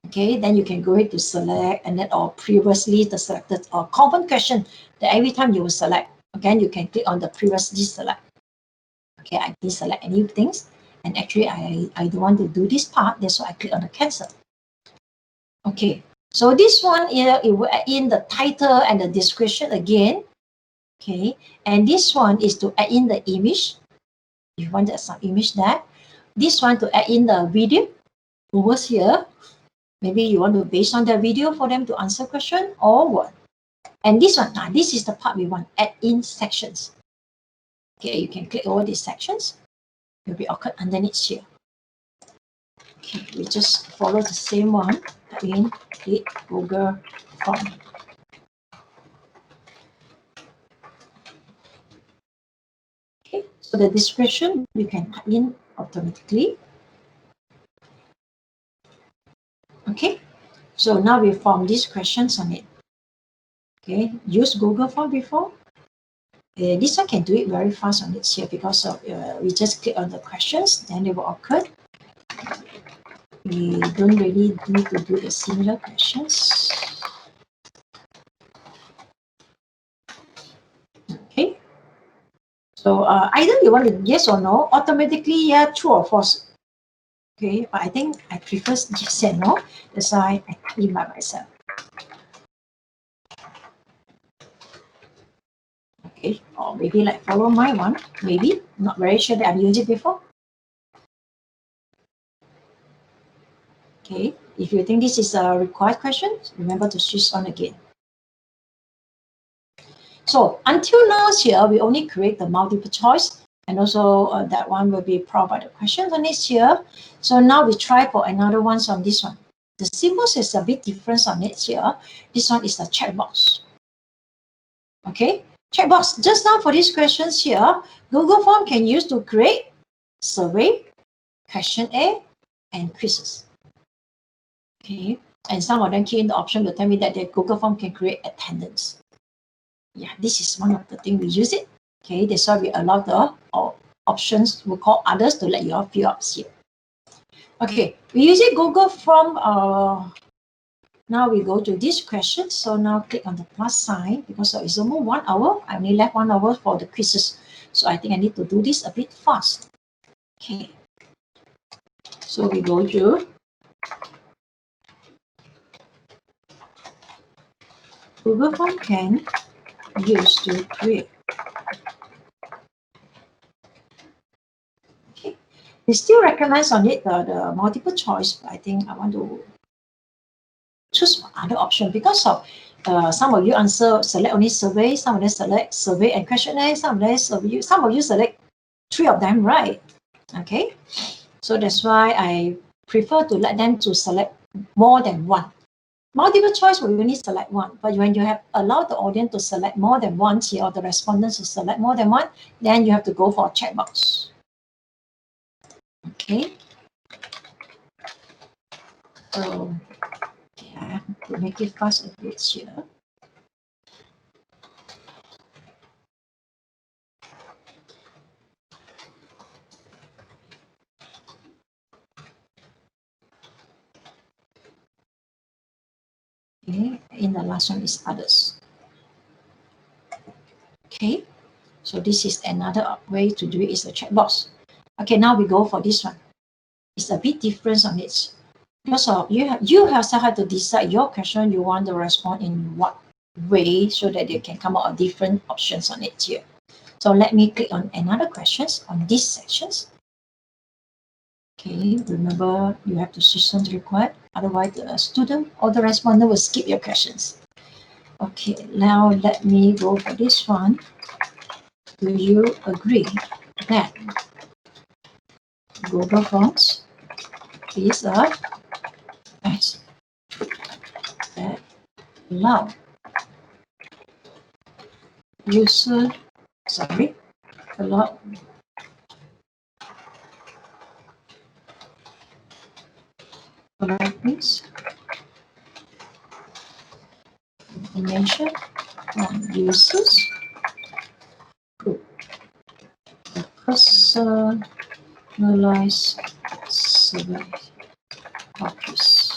Okay, then you can go ahead to select, and then or previously the selected or common question that every time you will select. Again, you can click on the previously select. Okay, I didn't select any things, and actually I don't want to do this part, that's why I click on the cancel. Okay, so this one here, it will add in the title and the description again. Okay, and this one is to add in the image. You want some image there. This one to add in the video over here. Maybe you want to base on the video for them to answer question or what. And this one, this is the part we want, add in sections. Okay, you can click over these sections. It will be occurred underneath here. Okay, we just follow the same one. Add in the Google form. Okay, so the description we can add in automatically. Okay, so now we form these questions on it. Okay, use Google Form before. This one can do it very fast on it here because of we just click on the questions, then they will occur. We don't really need to do the similar questions. Okay, so either you want to yes or no, automatically yeah, true or false. Okay, but I think I prefer yes and no. That's why I type in by myself. Okay, or maybe like follow my one. Maybe not very sure that I've used it before. Okay, if you think this is a required question, remember to switch on again. So until now here, we only create the multiple choice, and also that one will be provided questions on this here. So now we try for another one on this one. The symbols is a bit different on it here. This one is the checkbox. Okay, checkbox. Just now for these questions here, Google Form can use to create survey, questionnaire, and quizzes. Okay, and some of them key in the option will tell me that the Google Form can create attendance. Yeah, this is one of the things we use it. Okay, that's why we allow the options, we call others to let you all fill up here. Okay, we use it Google Form. Now we go to this question. So now click on the plus sign because it's almost 1 hour. I only left 1 hour for the quizzes. So I think I need to do this a bit fast. Okay, so we go to Google Form can use to create. Okay, we still recognize on it the multiple choice, but I think I want to choose other option because of some of you select only survey, some of them select survey and questionnaire, some of you select 3 of them, right? Okay, so that's why I prefer to let them to select more than one. Multiple choice will only select one, but when you have allowed the audience to select more than one here, or the respondents to select more than one, then you have to go for a checkbox. Okay, so I have to make it fast a bit here. Okay, in the last one is others. Okay, so this is another way to do it, is a checkbox. Okay, now we go for this one. It's a bit different on it. Because you yourself have to decide your question you want to respond in what way so that they can come out with different options on it here. So let me click on another questions on these sections. Okay, remember you have to switch on to required, otherwise the student or the respondent will skip your questions. Okay, now let me go for this one. Do you agree that Google Forms is a nice that allow user allow things information from users to personalized survey copies.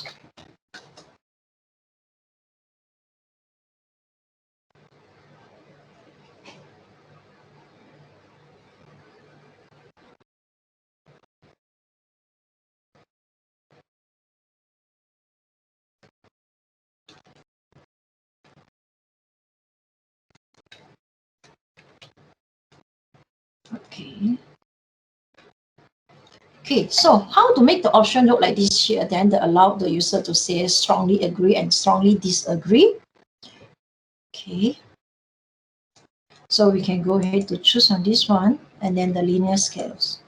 Okay. Okay, so how to make the option look like this here? Then allow the user to say strongly agree and strongly disagree. Okay. So we can go ahead to choose on this one and then the linear scales.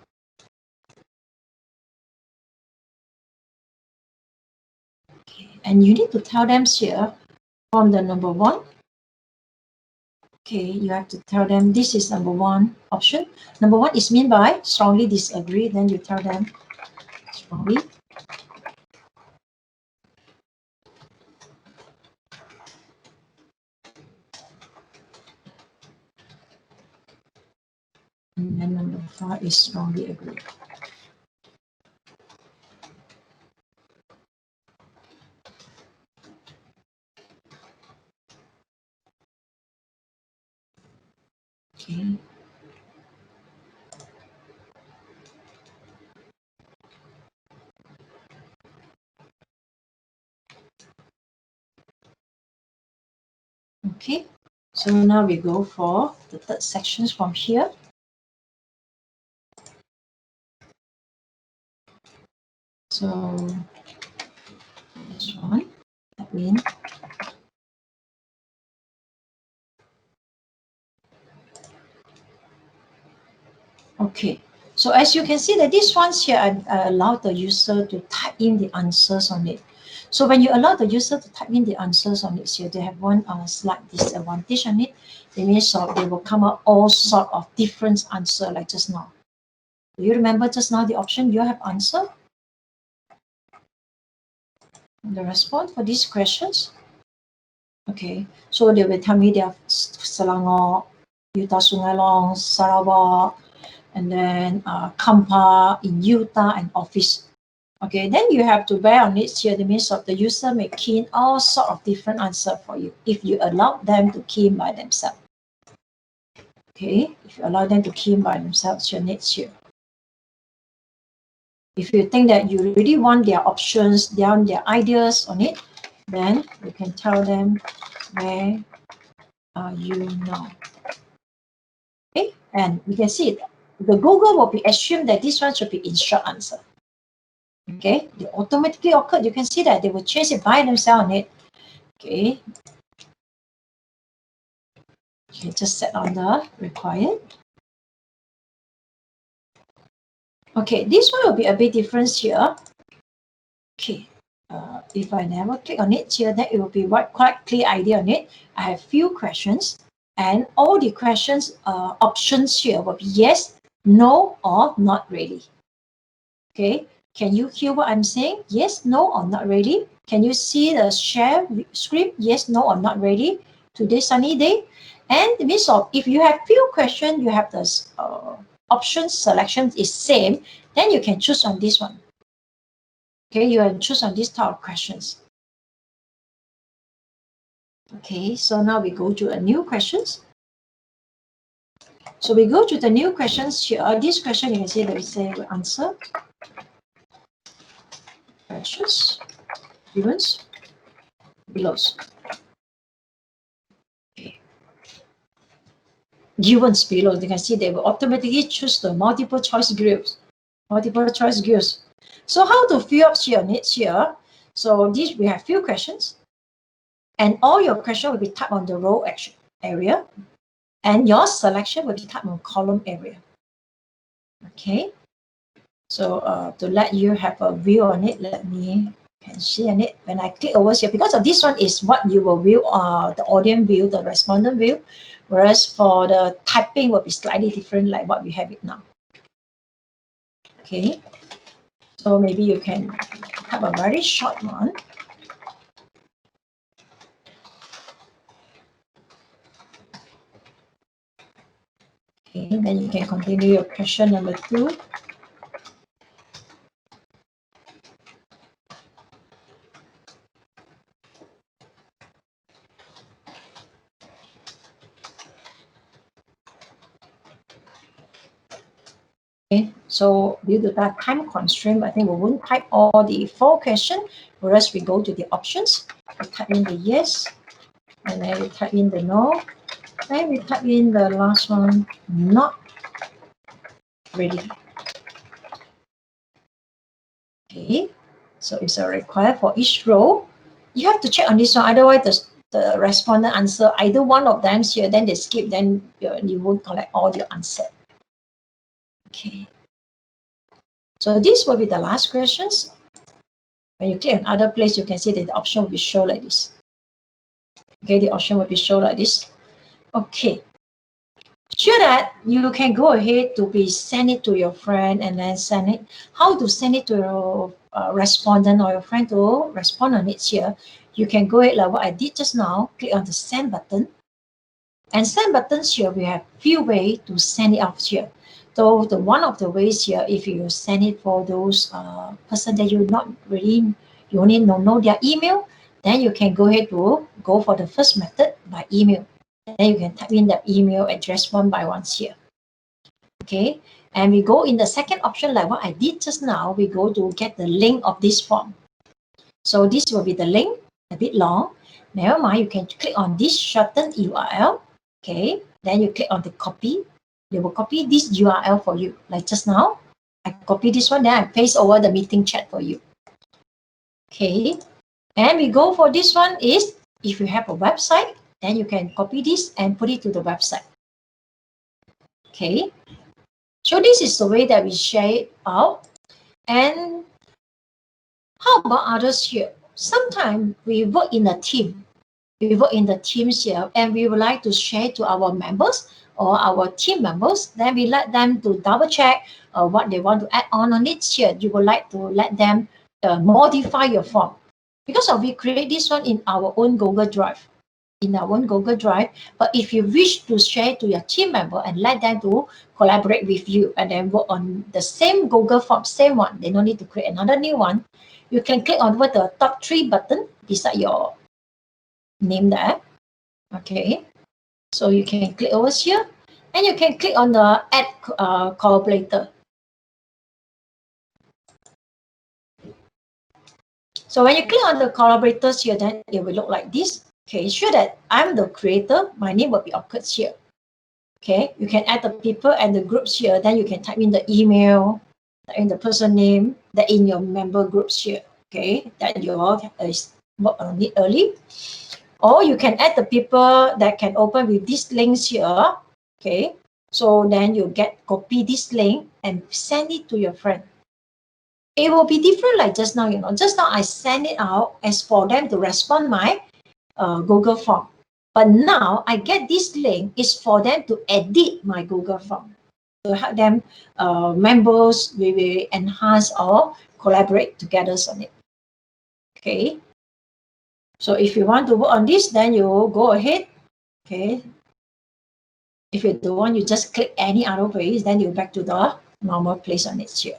Okay. And you need to tell them here from the number 1. Okay, you have to tell them this is number 1 option. Number 1 is mean by strongly disagree. Then you tell them strongly. And then number 5 is strongly agree. Okay. Okay, so now we go for the third sections from here. So this one, that means okay. So as you can see that these ones here allow the user to type in the answers on it. So when you allow the user to type in the answers on it here, they have one slight disadvantage on it. It means they will come out all sort of different answer like just now. Do you remember just now the option you have answer? The response for these questions? Okay, so they will tell me they are Selangor, Utah Sungai Long, Sarawak, and then Kampar in Utah and office. Okay, then you have to bear on it here. The means of the user may key in all sort of different answer for you if you allow them to key in by themselves. Okay, if you allow them to key in by themselves, your next here. If you think that you really want their options, their ideas on it, then you can tell them where are you now. Okay, and we can see the Google will be assumed that this one should be instruct answer. Okay, they automatically occurred. You can see that they will change it by themselves on it. Okay. Okay, just set on the required. Okay, this one will be a bit different here. Okay, if I never click on it here, then it will be quite clear idea on it. I have few questions, and all the questions options here will be yes, no, or not really. Okay, can you hear what I'm saying? Yes, no, or not really? Can you see the share screen? Yes, no, or not really? Today sunny day. And the means of if you have few questions, you have the option selection is same, then you can choose on this one. Okay, you can choose on this type of questions. Okay, so now we go to a new questions. So we go to the new questions here. This question you can see that we say we answer questions given below. Okay. Givens below, you can see they will automatically choose the multiple choice groups. Multiple choice groups. So how to fill up your needs here? So this we have few questions, and all your question will be typed on the row action area, and your selection will be typed on column area. Okay. So to let you have a view on it, let me can see on it. When I click over here, because of this one is what you will view, the audience view, the respondent view, whereas for the typing will be slightly different like what we have it now. Okay, so maybe you can have a very short one. Okay, then you can continue your question number 2. Okay, so due to that time constraint, I think we won't type all the 4 questions, whereas we go to the options. We type in the yes, and then we type in the no, and we type in the last one, not ready. Okay, so it's a required for each row. You have to check on this one, otherwise the respondent answer either one of them here, then they skip, then you won't collect all your answer. Okay. So this will be the last questions. When you click on other place, you can see that the option will be shown like this. Okay, the option will be shown like this. Okay. Sure that you can go ahead to be send it to your friend and then send it. How to send it to your respondent or your friend to respond on it here? You can go ahead like what I did just now. Click on the send button. And send buttons here, we have few ways to send it out here. So the one of the ways here, if you send it for those person that you not really, you only know their email, then you can go ahead to go for the first method by email. Then you can type in the email address one by one here. Okay, and we go in the second option like what I did just now, we go to get the link of this form. So this will be the link, a bit long. Never mind, you can click on this shortened URL. Okay, then you click on the copy. They will copy this URL for you. Like just now, I copy this one, then I paste over the meeting chat for you. Okay, and we go for this one is, if you have a website, then you can copy this and put it to the website. Okay, so this is the way that we share it out. And how about others here? Sometimes we work in a team. We work in the teams here, and we would like to share to our members or our team members. Then we let them to double check what they want to add on it here. You would like to let them modify your form, because we create this one in our own Google Drive. But if you wish to share to your team member and let them to collaborate with you and then work on the same Google form, same one, they don't need to create another new one. You can click on the top 3 button beside your name there. Okay, so you can click over here and you can click on the add collaborator. So when you click on the collaborators here, then it will look like this. Okay, sure that I'm the creator, my name will be occurred here. Okay, you can add the people and the groups here, then you can type in the email, type in the person name that in your member groups here. Okay, that you all work on it early. Or you can add the people that can open with these links here. Okay, so then you copy this link and send it to your friend. It will be different like just now, just now I send it out as for them to respond my Google form. But now I get this link is for them to edit my Google form. To help them, members, we will enhance or collaborate together on it. Okay. So if you want to work on this, then you go ahead. Okay. If you don't want, you just click any other place, then you back to the normal place on it here.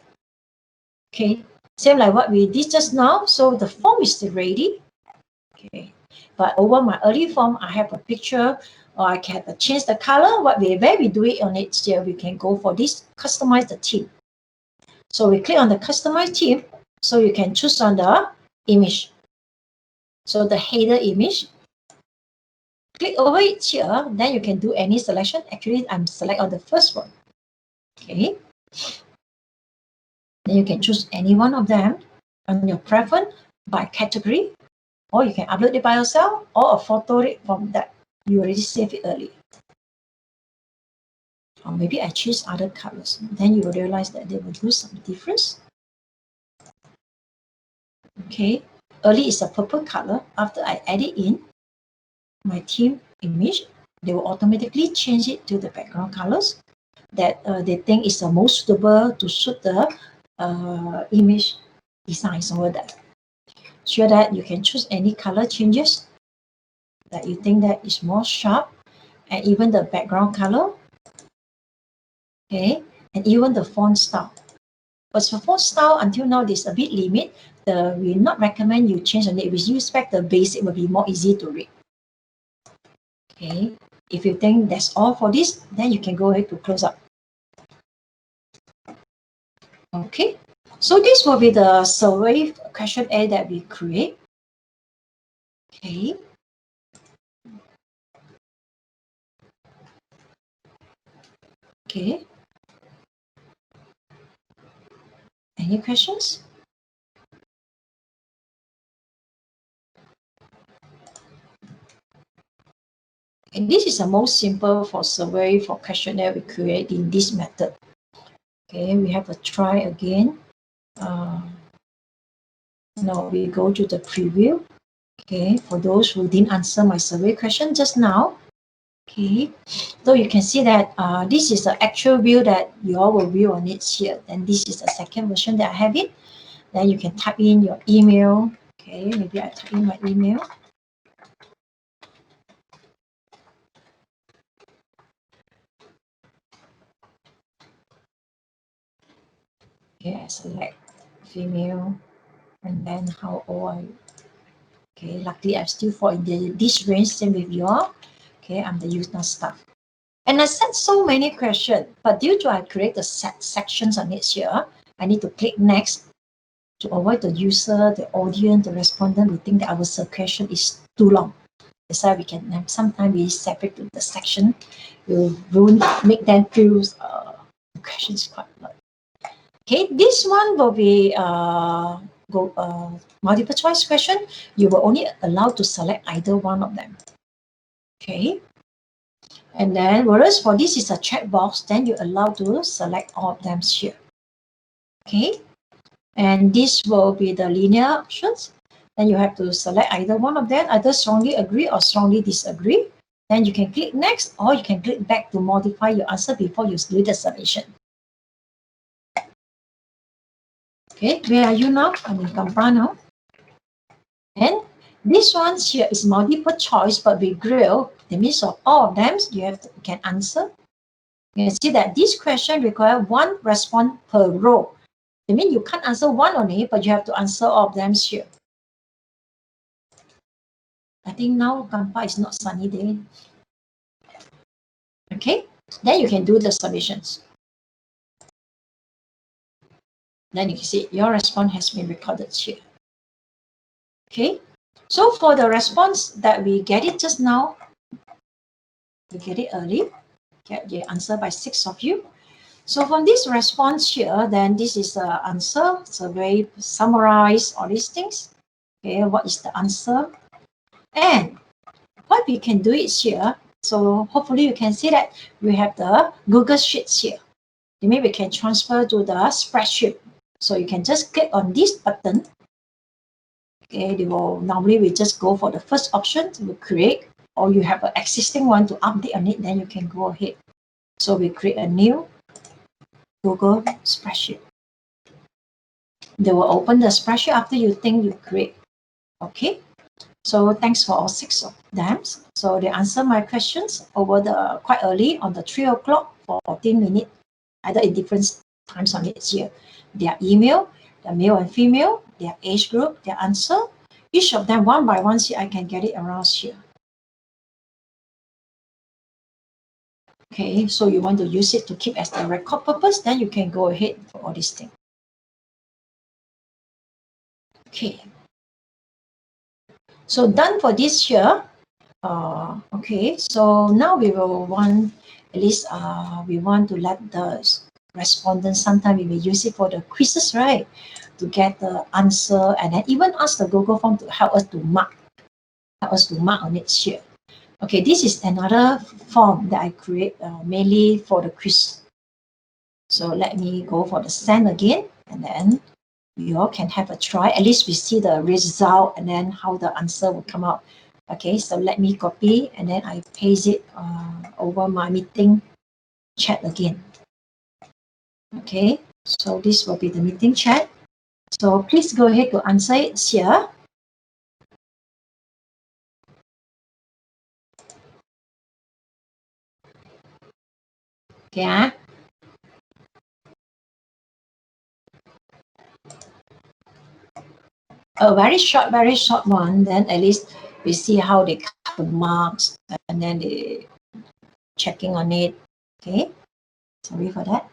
Okay. Same like what we did just now. So the form is ready. Okay. But over my early form, I have a picture, or I can change the color. Where we do it on it here, we can go for this, customize the theme. So we click on the customize theme, so you can choose on the image. So the header image, click over it here, then you can do any selection. Actually, I'm select on the first one. Okay. Then you can choose any one of them on your preference by category, or you can upload it by yourself, or a photo from that you already saved it earlier. or maybe I choose other colors, then you will realize that there will do some difference. Okay, early is a purple color. After I add it in my theme image, they will automatically change it to the background colors that they think is the most suitable to suit the image designs over there. So that you can choose any color changes that you think that is more sharp, and even the background color, okay, and even the font style. But for font style, until now, there's a bit limit. We not recommend you change on it. If you expect the basic will be more easy to read. Okay, if you think that's all for this, then you can go ahead to close up. Okay, so this will be the survey questionnaire that we create. Okay. Okay. Any questions? And this is the most simple for survey for questionnaire we create in this method. Okay, we have to try again. Now we go to the preview. Okay, for those who didn't answer my survey question just now. Okay, so you can see that this is the actual view that you all will view on it here. Then this is the second version that I have it. Then you can type in your email. Okay, maybe I type in my email. Okay, I select female, and then how old are you? Okay, luckily I still fall in this range, same with you all. Okay, I'm the user staff. And I sent so many questions, but due to I create the sections on it here, I need to click next to avoid the user, the audience, the respondent will think that our question is too long. That's why we can sometimes we separate to the section. We will make them feel the question is quite long. Okay, this one will be multiple choice question. You will only allowed to select either one of them. Okay. And then, whereas for this is a checkbox, then you're allowed to select all of them here. Okay. And this will be the linear options. Then you have to select either one of them, either strongly agree or strongly disagree. Then you can click next, or you can click back to modify your answer before you do the submission. Okay, where are you now? I'm in Kampa now. And this one here is multiple choice, but we grill. That means of all of them, you can answer. You can see that this question requires one response per row. That means you can't answer one only, but you have to answer all of them here. I think now Kampa is not sunny day. Okay, then you can do the submissions. Then you can see your response has been recorded here. Okay, so for the response that we get it just now, we get it early, get the answer by 6 of you. So from this response here, then this is the answer. So very summarize all these things. Okay, what is the answer? And what we can do is here. So hopefully you can see that we have the Google Sheets here. Maybe we can transfer to the spreadsheet. So you can just click on this button. Okay, they will normally we just go for the first option to create, or you have an existing one to update on it, then you can go ahead. So we create a new Google spreadsheet. They will open the spreadsheet after you think you create. Okay, so thanks for all 6 of them. So they answer my questions over the quite early on the 3 o'clock for 14 minutes, either in different times on it here. Their email, the male and female, their age group, their answer. Each of them one by one, see I can get it around here. Okay, so you want to use it to keep as the record purpose, then you can go ahead for all these things. Okay. So done for this year. Okay, so now we will want, at least we want to let the respondents, sometimes we may use it for the quizzes, right? To get the answer, and then even ask the Google form to help us to mark on it here. Okay, this is another form that I create mainly for the quiz. So let me go for the send again, and then you all can have a try. At least we see the result and then how the answer will come out. Okay, so let me copy and then I paste it over my meeting chat again. Okay, so this will be the meeting chat. So please go ahead to answer it here. Okay. A very short one, then at least we see how they cut the marks and then they checking on it. Okay, sorry for that.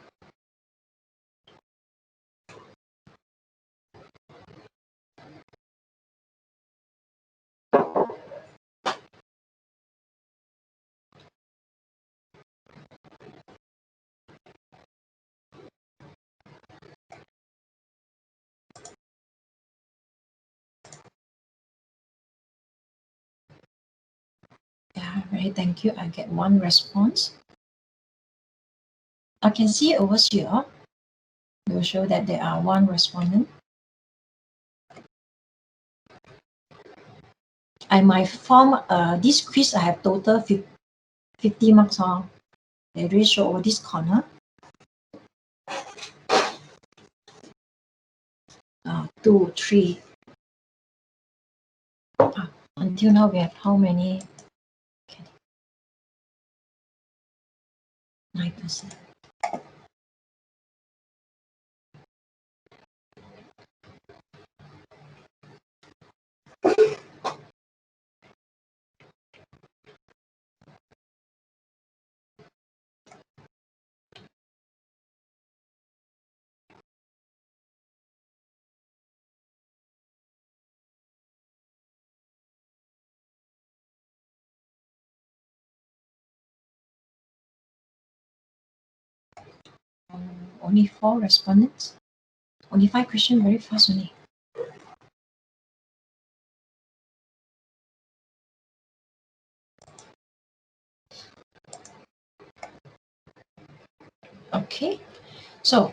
Yeah, very thank you. I get one response. I can see over here. It will show that there are one respondent. And my form, this quiz I have total 50 marks on. They really show over this corner. 2, 3. Until now we have how many? Okay. 9%. Only 4 respondents. Only 5 questions, very fast only. Okay, so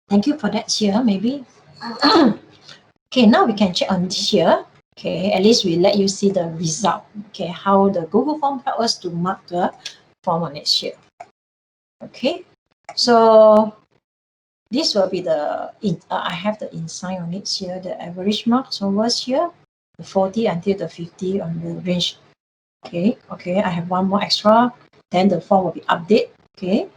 thank you for that here, maybe. Okay, now we can check on here. Okay, at least we let you see the result. Okay, how the Google form help us to mark the form on it here. Okay, so this will be the, I have the insight on it here, the average marks over here, the 40 until the 50 on the range. Okay, I have one more extra, then the form will be update. Okay,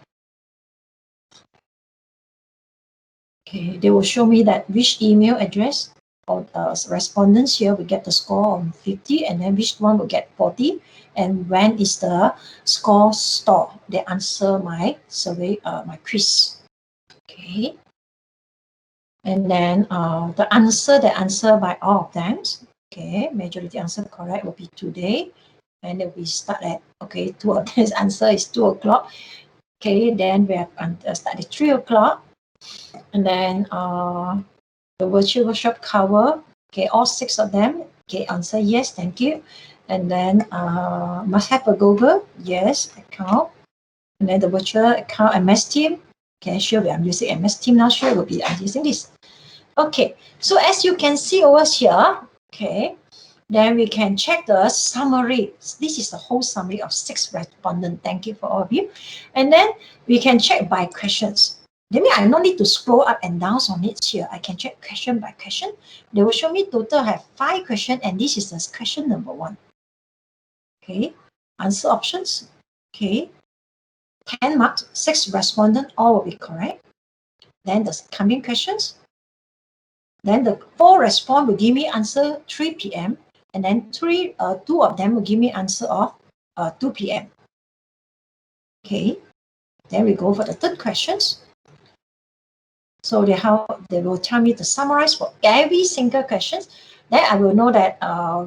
they will show me that which email address or respondents here will get the score on 50 and then which one will get 40 and when is the score stored. They answer my survey, my quiz. Okay. And then the answer by all of them, okay, majority answer correct will be today. And then we start at, okay, 2 of this answer is 2 o'clock. Okay, then we have start at 3 o'clock. And then the virtual workshop cover, okay, all 6 of them, okay, answer yes, thank you. And then must have a Google, yes, account. And then the virtual account MS Team, okay, sure, I'm using MS Team now, sure, will be I'm using this. Okay, so as you can see over here, okay, then we can check the summary. This is the whole summary of 6 respondents. Thank you for all of you. And then we can check by questions. That means I don't need to scroll up and down on it here. I can check question by question. They will show me total have 5 questions, and this is the question number 1. Okay, answer options. Okay, 10 marks, 6 respondents, all will be correct. Then the coming questions. Then the 4 respond will give me answer 3 p.m. and then 2 of them will give me answer of 2 p.m. Okay, then we go for the third questions. So they will tell me to summarize for every single question. Then I will know that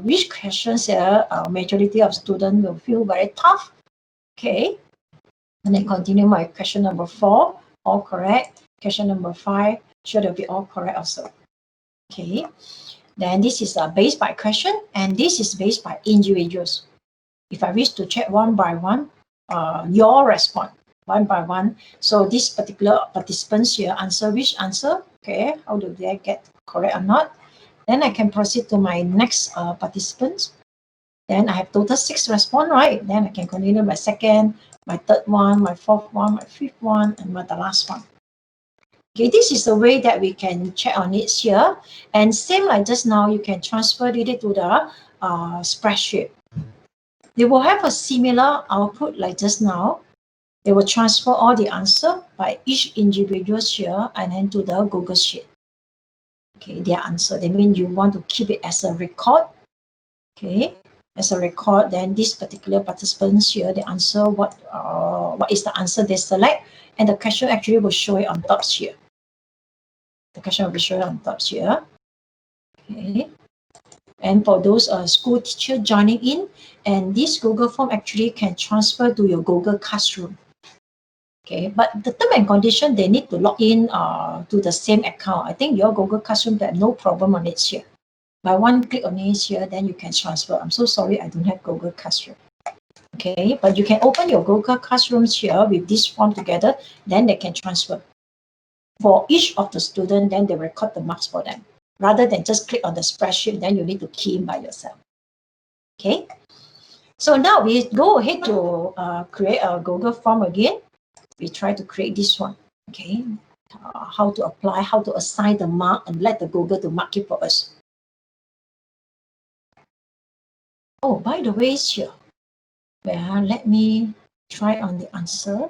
which questions here majority of students will feel very tough. Okay, and then continue my question number 4, all correct. Question number 5, sure they'll be all correct also. Okay, then this is based by question and this is based by individuals. If I wish to check one by one, your response one by one. So this particular participants here answer which answer, okay, how do they get correct or not? Then I can proceed to my next participants. Then I have total 6 response, right? Then I can continue my second, my third one, my fourth one, my fifth one, and the last one. Okay, this is the way that we can check on it here. And same like just now, you can transfer it to the spreadsheet. They will have a similar output like just now. They will transfer all the answer by each individual here and then to the Google Sheet. Okay, their answer. That means you want to keep it as a record. Okay, as a record, then this particular participants here, they answer what is the answer they select, and the question actually will show it on top here. The question will be shown on top here. Okay. And for those school teacher joining in, and this Google form actually can transfer to your Google Classroom. Okay, but the term and condition, they need to log in to the same account. I think your Google Classroom, there no problem on it here. By one click on it here, then you can transfer. I'm so sorry, I don't have Google Classroom. Okay, but you can open your Google Classrooms here with this form together, then they can transfer. For each of the student, then they record the marks for them. Rather than just click on the spreadsheet, then you need to key in by yourself. Okay, so now we go ahead to create a Google form again. We try to create this one. Okay, how to apply, how to assign the mark, and let the Google to mark it for us. Oh, by the way, here, let me try on the answer.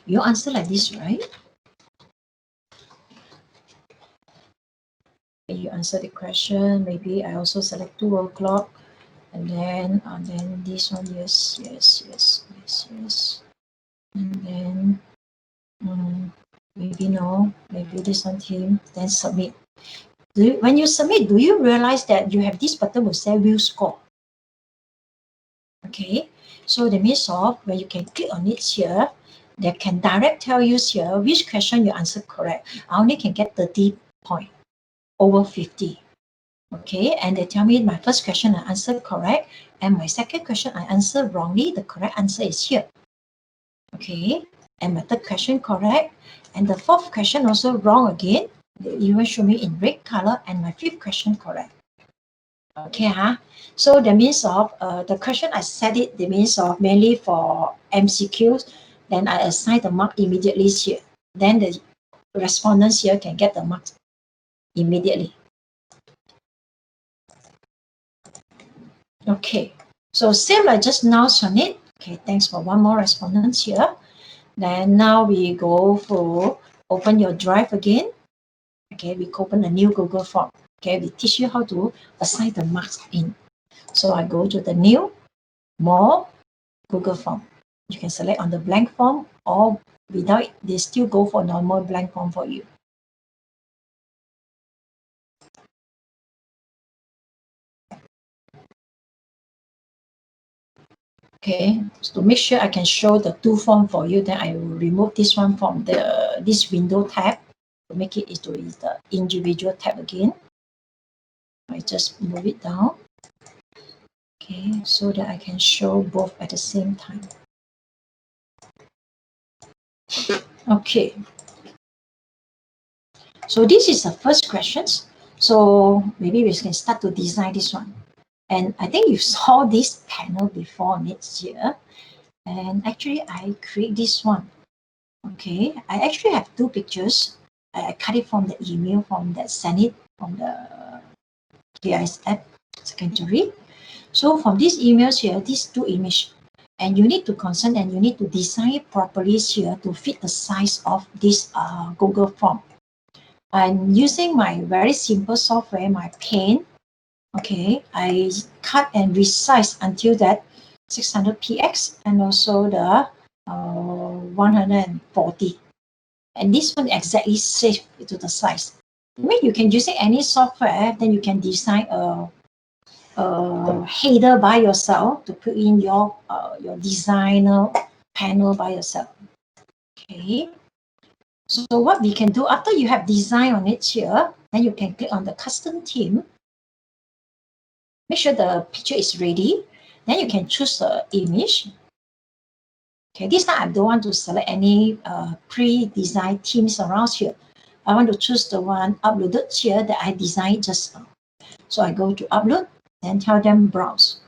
You answer like this, right? You answer the question. Maybe I also select 2 o'clock, and then this one, yes, and then maybe no, maybe this one team. Then submit. When you submit, do you realize that you have this button will say view score? Okay, so the means of when you can click on it here, they can direct tell you here which question you answer correct. I only can get 30 points over 50. Okay, and they tell me my first question I answered correct, and my second question I answered wrongly. The correct answer is here. Okay, and my third question correct, and the fourth question also wrong again. They even show me in red color, and my fifth question correct. Okay, so the means of the question I set it, the means of mainly for MCQs, then I assign the mark immediately here. Then the respondents here can get the marks immediately. Okay, so same like just now, submit. Okay, thanks for one more respondents here. Then now we go for open your drive again. Okay, we open a new Google form. Okay, we teach you how to assign the marks in. So I go to the new, more, Google form. You can select on the blank form, or without it, they still go for normal blank form for you. Okay, so to make sure I can show the 2 form for you, then I will remove this one from this window tab to make it into the individual tab again. I just move it down. Okay, so that I can show both at the same time. Okay, so this is the first questions. So maybe we can start to design this one. And I think you saw this panel before next year. And actually, I create this one. Okay, I actually have 2 pictures. I cut it from the email from that sent it from the KLESF secondary. So from these emails here, these 2 images, and you need to consent and you need to design it properly here to fit the size of this Google form. I'm using my very simple software, my Paint. Okay, I cut and resize until that 600px and also the 140. And this one exactly safe to the size. I mean, you can use any software, then you can design a header by yourself to put in your designer panel by yourself. Okay. So what we can do after you have design on it here, then you can click on the custom theme. make sure the picture is ready. Then you can choose the image. Okay, this time I don't want to select any pre-designed themes around here. I want to choose the one uploaded here that I designed just now. So I go to upload, then tell them browse.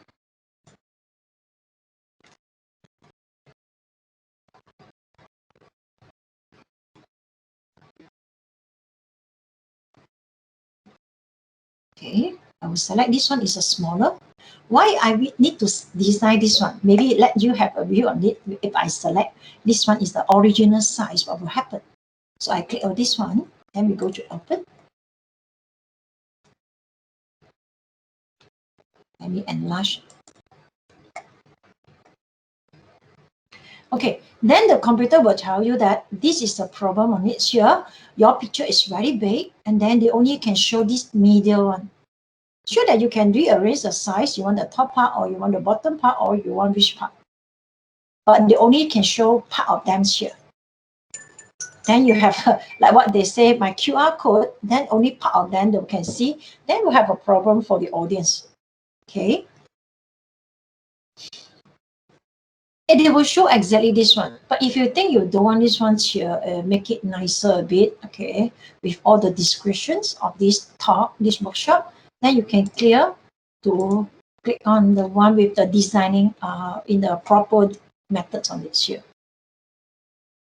Okay, I will select this one is a smaller. Why I need to design this one? Maybe let you have a view on it. If I select this one is the original size, what will happen? So I click on this one, then we go to open. Let me enlarge. Okay, then the computer will tell you that this is the problem on it here. Your picture is very big, and then they only can show this middle one. Sure that you can rearrange the size. You want the top part, or you want the bottom part, or you want which part. But they only can show part of them here. Then you have like what they say, my QR code, then only part of them they can see. Then we have a problem for the audience. Okay. And it will show exactly this one. But if you think you don't want this one here, make it nicer a bit, okay, with all the descriptions of this talk, this workshop, then you can clear to click on the one with the designing in the proper methods on this here.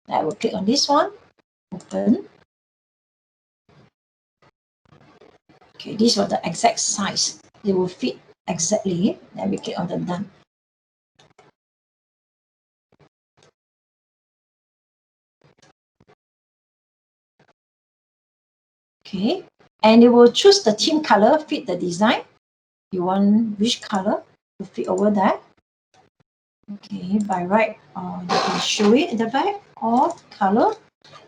I will click on this one, open. Okay, this was the exact size. They will fit exactly. Then we click on the done. Okay, and it will choose the theme color, fit the design. You want which color to fit over there. Okay, by right, you can show it in the back or color.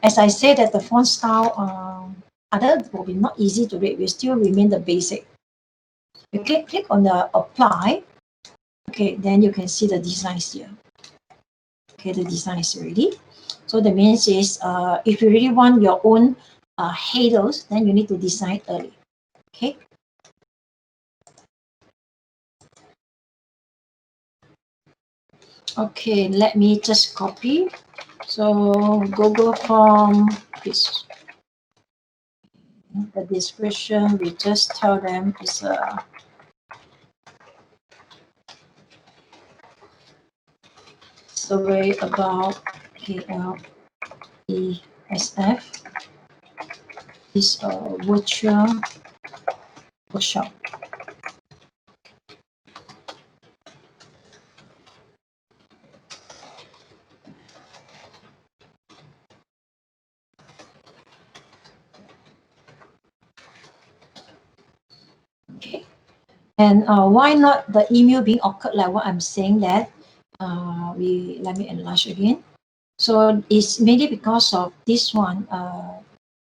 As I say that the font style, other will be not easy to read. We still remain the basic. You click on the apply. Okay, then you can see the designs here. Okay, the design is ready. So that means is if you really want your own headers, then you need to design early. Okay. Okay, let me just copy. So Google Form is the description. We just tell them is a survey about KLESF. Is a virtual workshop. Okay. And why not the email being occurred like what I'm saying that let me enlarge again. So it's mainly because of this one,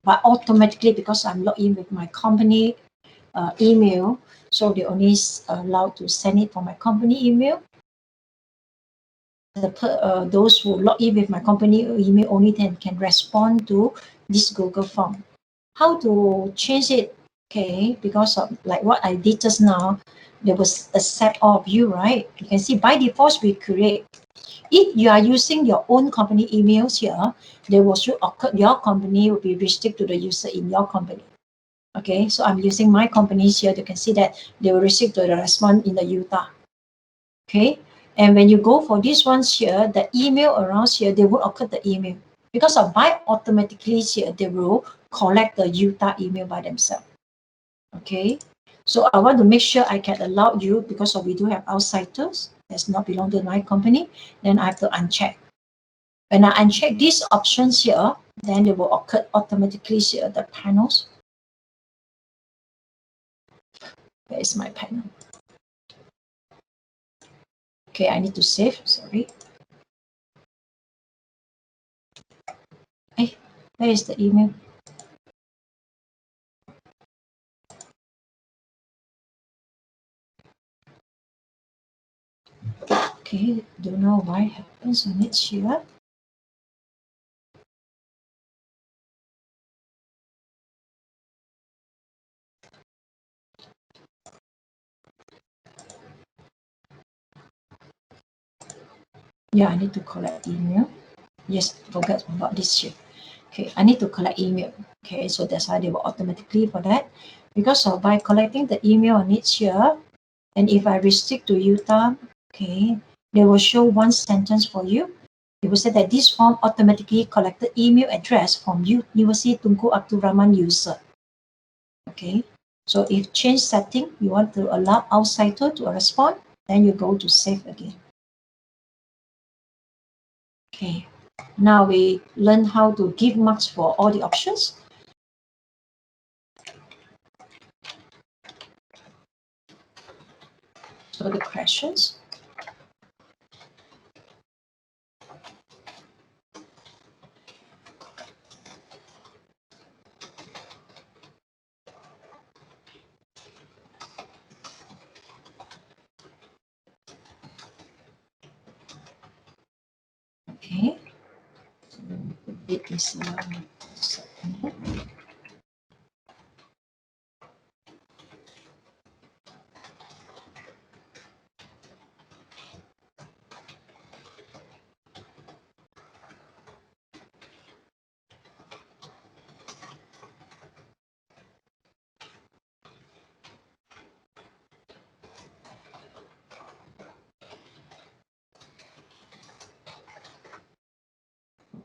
but automatically because I'm logged in with my company email, so they only allowed to send it from my company email. Those who log in with my company email only then can respond to this Google form. How to change it? Okay, because of like what I did just now, there was a set of you, right? You can see by default we create. If you are using your own company emails here, they will show occur, your company will be restricted to the user in your company. Okay, so I'm using my companies here. You can see that they will restrict to the respond in the Utah. Okay, and when you go for these ones here, the email around here, they will occur the email. Because of by automatically here, they will collect the Utah email by themselves. Okay, so I want to make sure I can allow you because we do have outsiders that's not belong to my company, then I have to uncheck. When I uncheck these options here, then they will occur automatically here, the panels. Where is my panel? Okay, I need to save, sorry. Hey, where is the email? Okay, don't know why happens on it here. Yeah, I need to collect email. Yes, forget about this here. Okay, I need to collect email. Okay, so that's why they will automatically for that. Because by collecting the email on it here, and if I restrict to Utah, okay, they will show one sentence for you. It will say that this form automatically collected email address from University Tunku Abdul Rahman user. Okay, so if change setting, you want to allow outsider to respond, then you go to save again. Okay, now we learn how to give marks for all the options. So the questions. Okay, so it is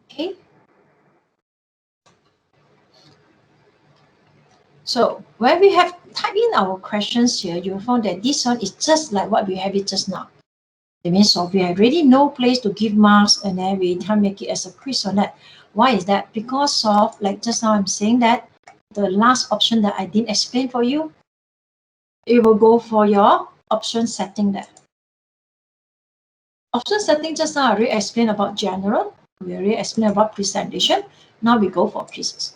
okay. So when we have typed in our questions here, you'll find that this one is just like what we have it just now. That means so we already no place to give marks, and then we can't make it as a quiz on that. Why is that? Because of, like just now I'm saying that the last option that I didn't explain for you, it will go for your option setting there. Option setting just now I already explained about general. We already explained about presentation. Now we go for quizzes.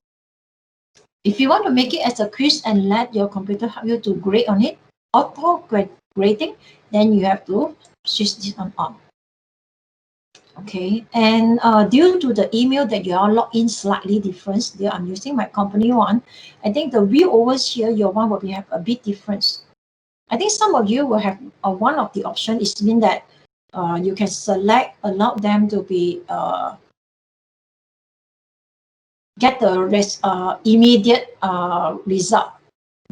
If you want to make it as a quiz and let your computer help you to grade on it, auto grading, then you have to switch this on. Okay, and due to the email that you are logged in slightly different, there I'm using my company one. I think the view over here, your one will have a bit difference. I think some of you will have one of the option is mean that you can select allow them to be get the immediate result.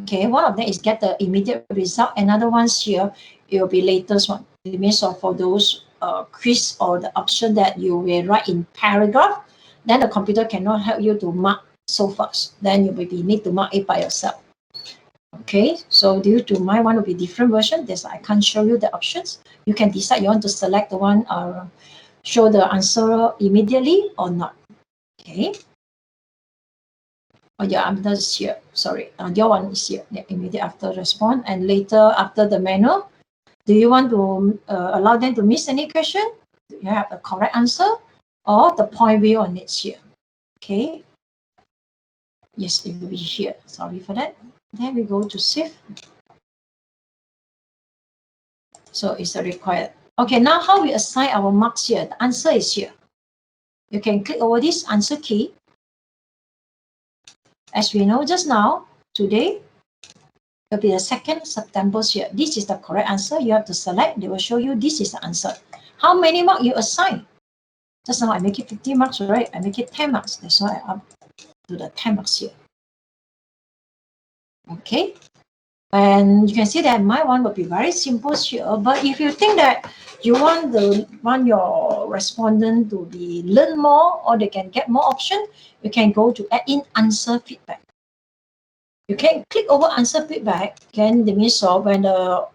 Okay, one of them is get the immediate result. Another one's here, it will be latest one. It means for those quiz or the option that you will write in paragraph, then the computer cannot help you to mark so fast. Then you will need to mark it by yourself. Okay, so due to my one will be different version, that's why I can't show you the options. You can decide you want to select the one show the answer immediately or not. Okay. Oh yeah, I'm not here. Sorry, your one is here. Yeah, immediate after respond and later after the manual. Do you want to allow them to miss any question? Do you have the correct answer or the point view on it here? Okay. Yes, it will be here. Sorry for that. Then we go to save. So it's a required. Okay, now how we assign our marks here? The answer is here. You can click over this answer key. As we know just now, today will be the 2nd September here. This is the correct answer. You have to select. They will show you this is the answer. How many marks you assign? Just now I make it 50 marks, right? I make it 10 marks. That's why I up to the 10 marks here. Okay. And you can see that my one will be very simple here. But if you think that you want your respondent to be learn more or they can get more option, you can go to add in answer feedback. You can click over answer feedback. Then the means so when the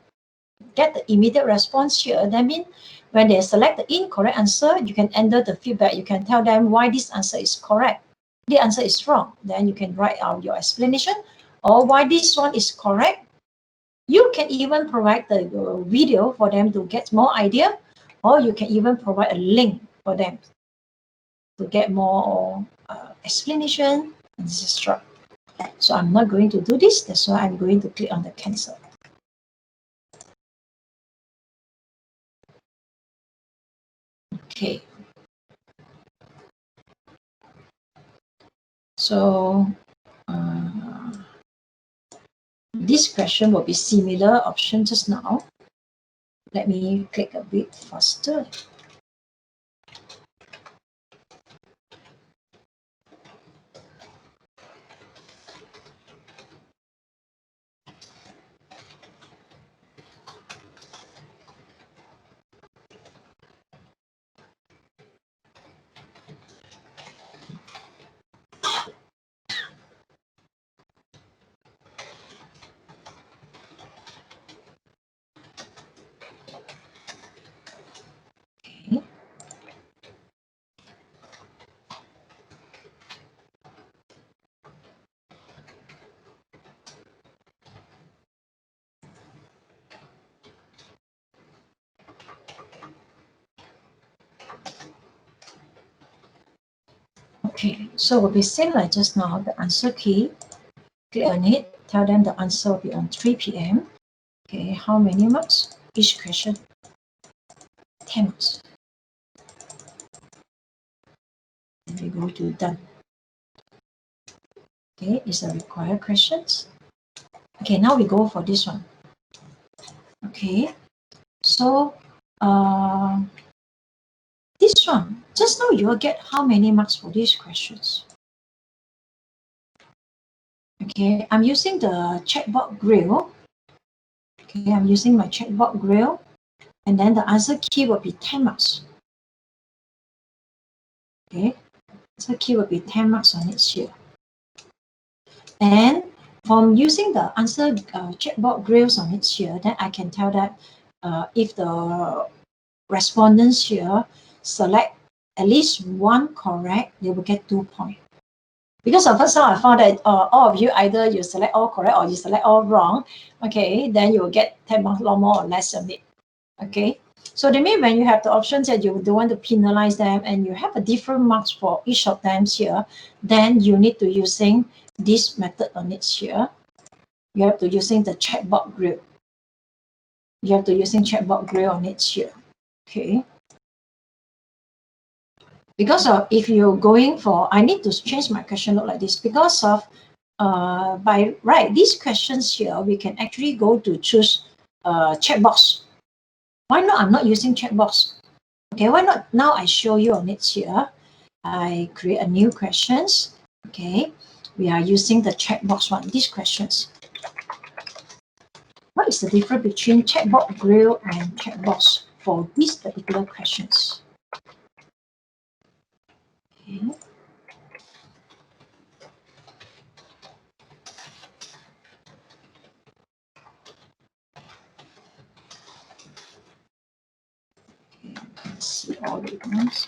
get the immediate response here, that means when they select the incorrect answer, you can enter the feedback. You can tell them why this answer is correct. The answer is wrong. Then you can write out your explanation or why this one is correct. You can even provide the video for them to get more idea, or you can even provide a link for them to get more explanation, etc. So I'm not going to do this. That's why I'm going to click on the cancel. Okay. So this question will be similar option just now. Let me click a bit faster. Okay, so we'll be same like just now, the answer key, click on it, tell them the answer will be on 3 p.m. Okay, how many marks? Each question, 10 marks. Then we go to done. Okay, is the required questions. Okay, now we go for this one. Okay, so this one, just now you will get how many marks for these questions? Okay, I'm using the checkbox grill. Okay, I'm using my checkbox grill, and then the answer key will be 10 marks. Okay, answer key will be 10 marks on it here. And from using the answer checkbox grills on it here, then I can tell that if the respondents here select at least one correct, they will get 2 points. Because the first time I found that all of you, either you select all correct or you select all wrong, okay, then you will get 10 marks, more or less on it. Okay, so that means when you have the options that you don't want to penalize them and you have a different marks for each of them here, then you need to using this method on it here. You have to using the checkbox grill. You have to using checkbox grill on it here. Okay. Because of if you're going for, I need to change my question look like this because of by right these questions here we can actually go to choose checkbox. Why not? I'm not using checkbox. Okay, why not? Now I show you on it here. I create a new questions. Okay, we are using the checkbox one. These questions. What is the difference between checkbox grill and checkbox for these particular questions? Okay. Let's see all the ones.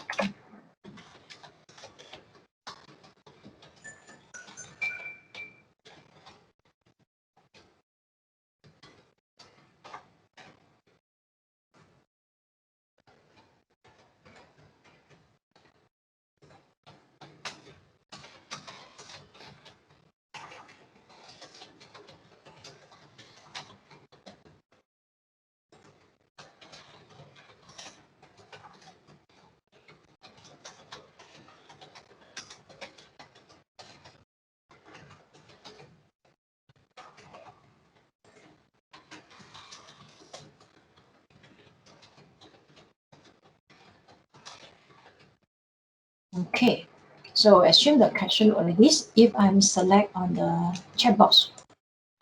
Okay, so assume the question like this. If I'm select on the checkbox,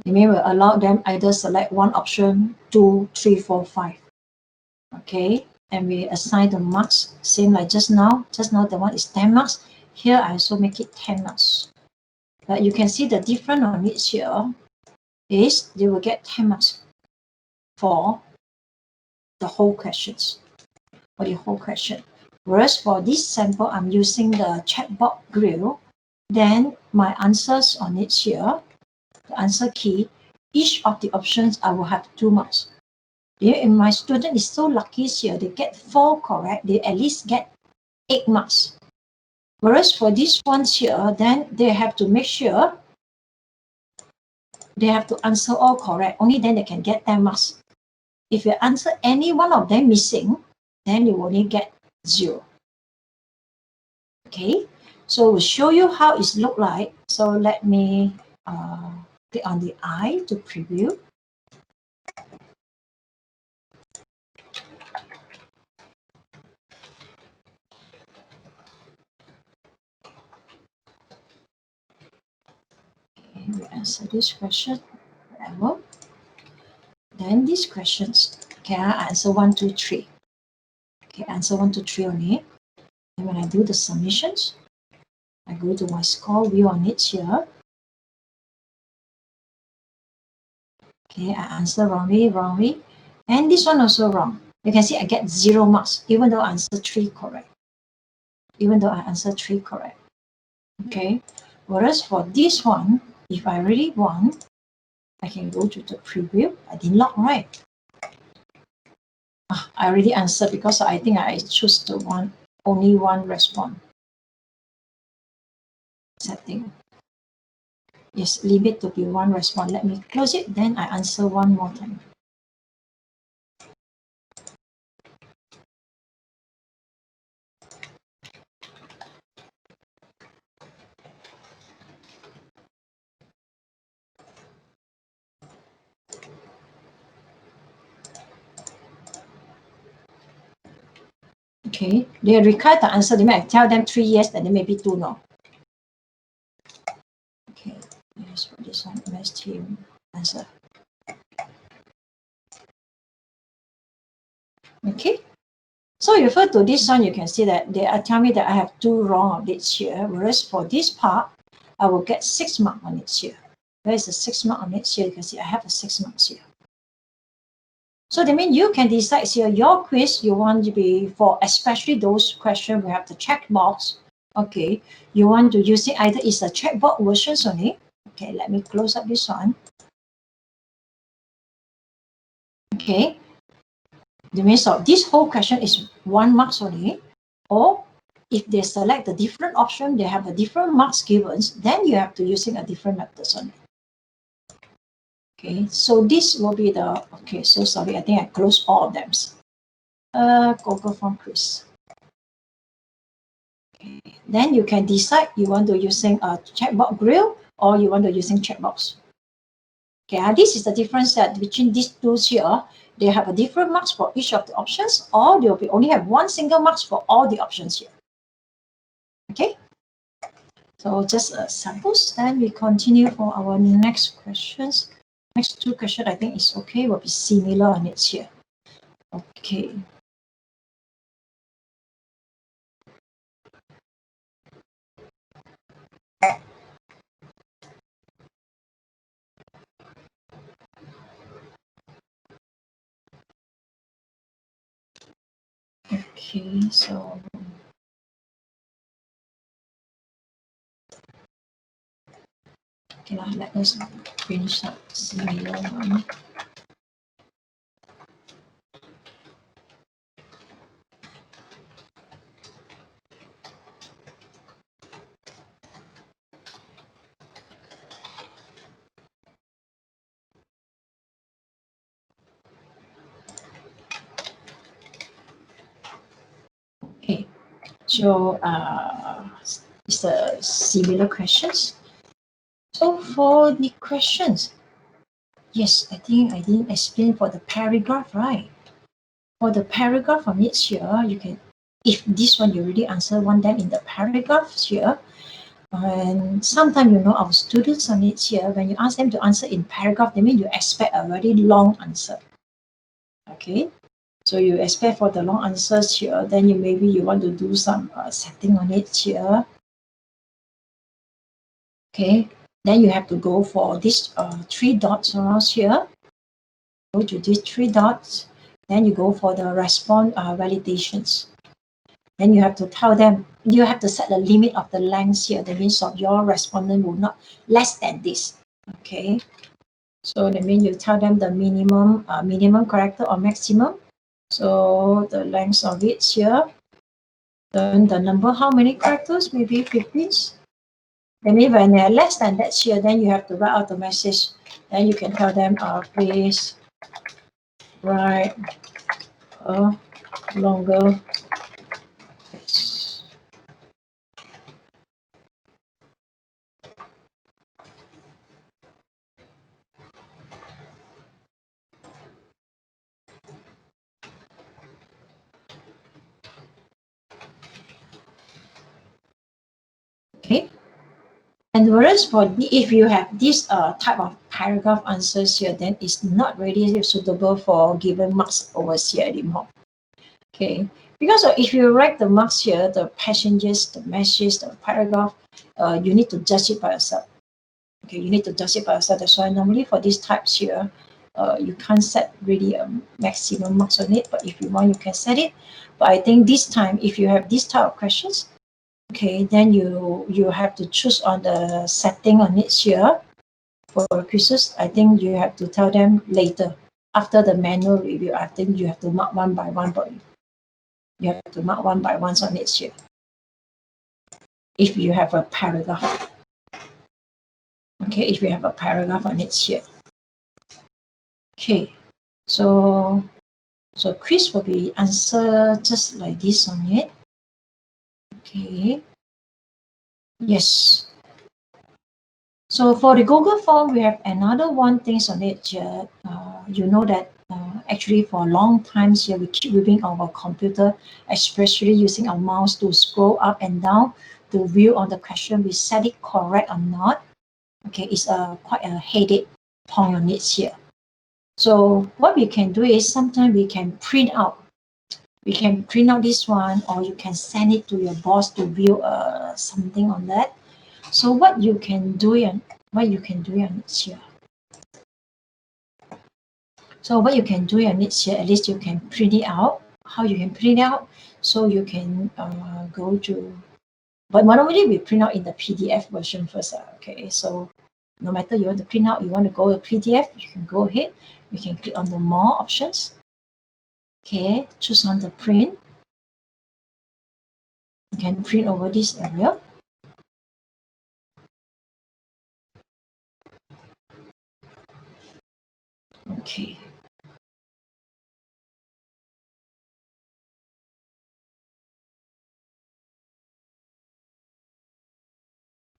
it may will allow them either select one option, 2, 3, 4, 5. Okay, and we assign the marks same like just now. Just now the one is 10 marks. Here I also make it 10 marks. But you can see the difference on it here is they will get 10 marks for the whole questions. For the whole question. Whereas for this sample, I'm using the checkbox grill, then my answers on it here, the answer key, each of the options I will have 2 marks. If my student is so lucky here, they get 4 correct, they at least get 8 marks. Whereas for these ones here, then they have to make sure they have to answer all correct, only then they can get 10 marks. If you answer any one of them missing, then you only get 0. Okay, so we'll show you how it look like. So let me click on the eye to preview. Okay, we answer this question, whatever. Then these questions, okay, I answer 1, 2, 3. Okay, answer 1, 2, 3 only. And when I do the submissions, I go to my score view on it here. Okay, I answer wrongly, and this one also wrong. You can see I get 0 marks, even though I answer 3 correct. Even though I answer 3 correct. Okay, whereas for this one, if I really want, I can go to the preview. I did not right. I already answered because I think I choose the only one response setting. Yes, limit to be one response. Let me close it, then I answer one more time. Okay, they are required to answer. They may tell them 3 yes, and then maybe 2 no. Okay, yes, for this one, MS team answer. Okay, so you refer to this one, you can see that they are telling me that I have 2 wrong updates here, whereas for this part, I will get 6 marks on it here. Where is the 6 mark on it here? You can see I have a 6 marks here. So that means you can decide here your quiz you want to be for, especially those questions we have the checkbox. Okay, you want to use it either is a checkbox versions only. Okay, let me close up this one. Okay, the means of this whole question is 1 marks only, or if they select a different option, they have a different marks given, then you have to using a different method only. Okay, so this will be the, okay, so sorry, I think I closed all of them. Google Form quiz. Okay, then you can decide you want to using a checkbox grill or you want to using checkbox. Okay, this is the difference that between these two here. They have a different marks for each of the options, or they will be only have one single marks for all the options here. Okay, so just samples. Then we continue for our next questions. Next 2 questions I think is okay, will be similar on it here. Okay. Okay, so okay, let us finish that similar one. Okay, so it's a similar questions. So for the questions, yes, I think I didn't explain for the paragraph, right? For the paragraph on it here, you can, if this one you already answer one, then in the paragraph here, and sometimes you know our students on it here, when you ask them to answer in paragraph, they mean you expect a very long answer. Okay, so you expect for the long answers here, then you maybe you want to do some setting on it here. Okay, then you have to go for this 3 dots around here. Go to these 3 dots, then you go for the response validations. Then you have to tell them, you have to set the limit of the length here. That means of your respondent will not less than this. Okay, so that means you tell them the minimum character or maximum. So the length of it here, then the number, how many characters, maybe 15. That means when they're less than that here, then you have to write out the message. Then you can tell them, please write a longer text. Okay. And whereas for if you have this type of paragraph answers here, then it's not really suitable for given marks over here anymore. Okay, because if you write the marks here, the passages, the message, the paragraph, you need to judge it by yourself. Okay, you need to judge it by yourself. That's why normally for these types here, you can't set really a maximum marks on it. But if you want, you can set it. But I think this time, if you have this type of questions, okay, then you have to choose on the setting on it here for quizzes. I think you have to tell them later. after the manual review, I think you have to mark one by one, but you have to mark one by one on it here. If you have a paragraph. Okay, if you have a paragraph on it here. Okay, so Chris will be answer just like this on it. Okay. Yes. So for the Google form, we have another one things on it here. You know that actually for a long time here, we keep moving our computer, especially using our mouse to scroll up and down to view on the question we set it correct or not. Okay, it's quite a headache point on it here. So what we can do is sometimes we can print out. We can print out this one, or you can send it to your boss to view something on that. So what you can do on it here. So what you can do on it here, at least you can print it out. How you can print it out? So you can go to, but normally we print out in the PDF version first. Okay, so no matter you want to print out, you want to go to PDF, you can go ahead. You can click on the more options. Okay, choose on the print. You can print over this area. Okay.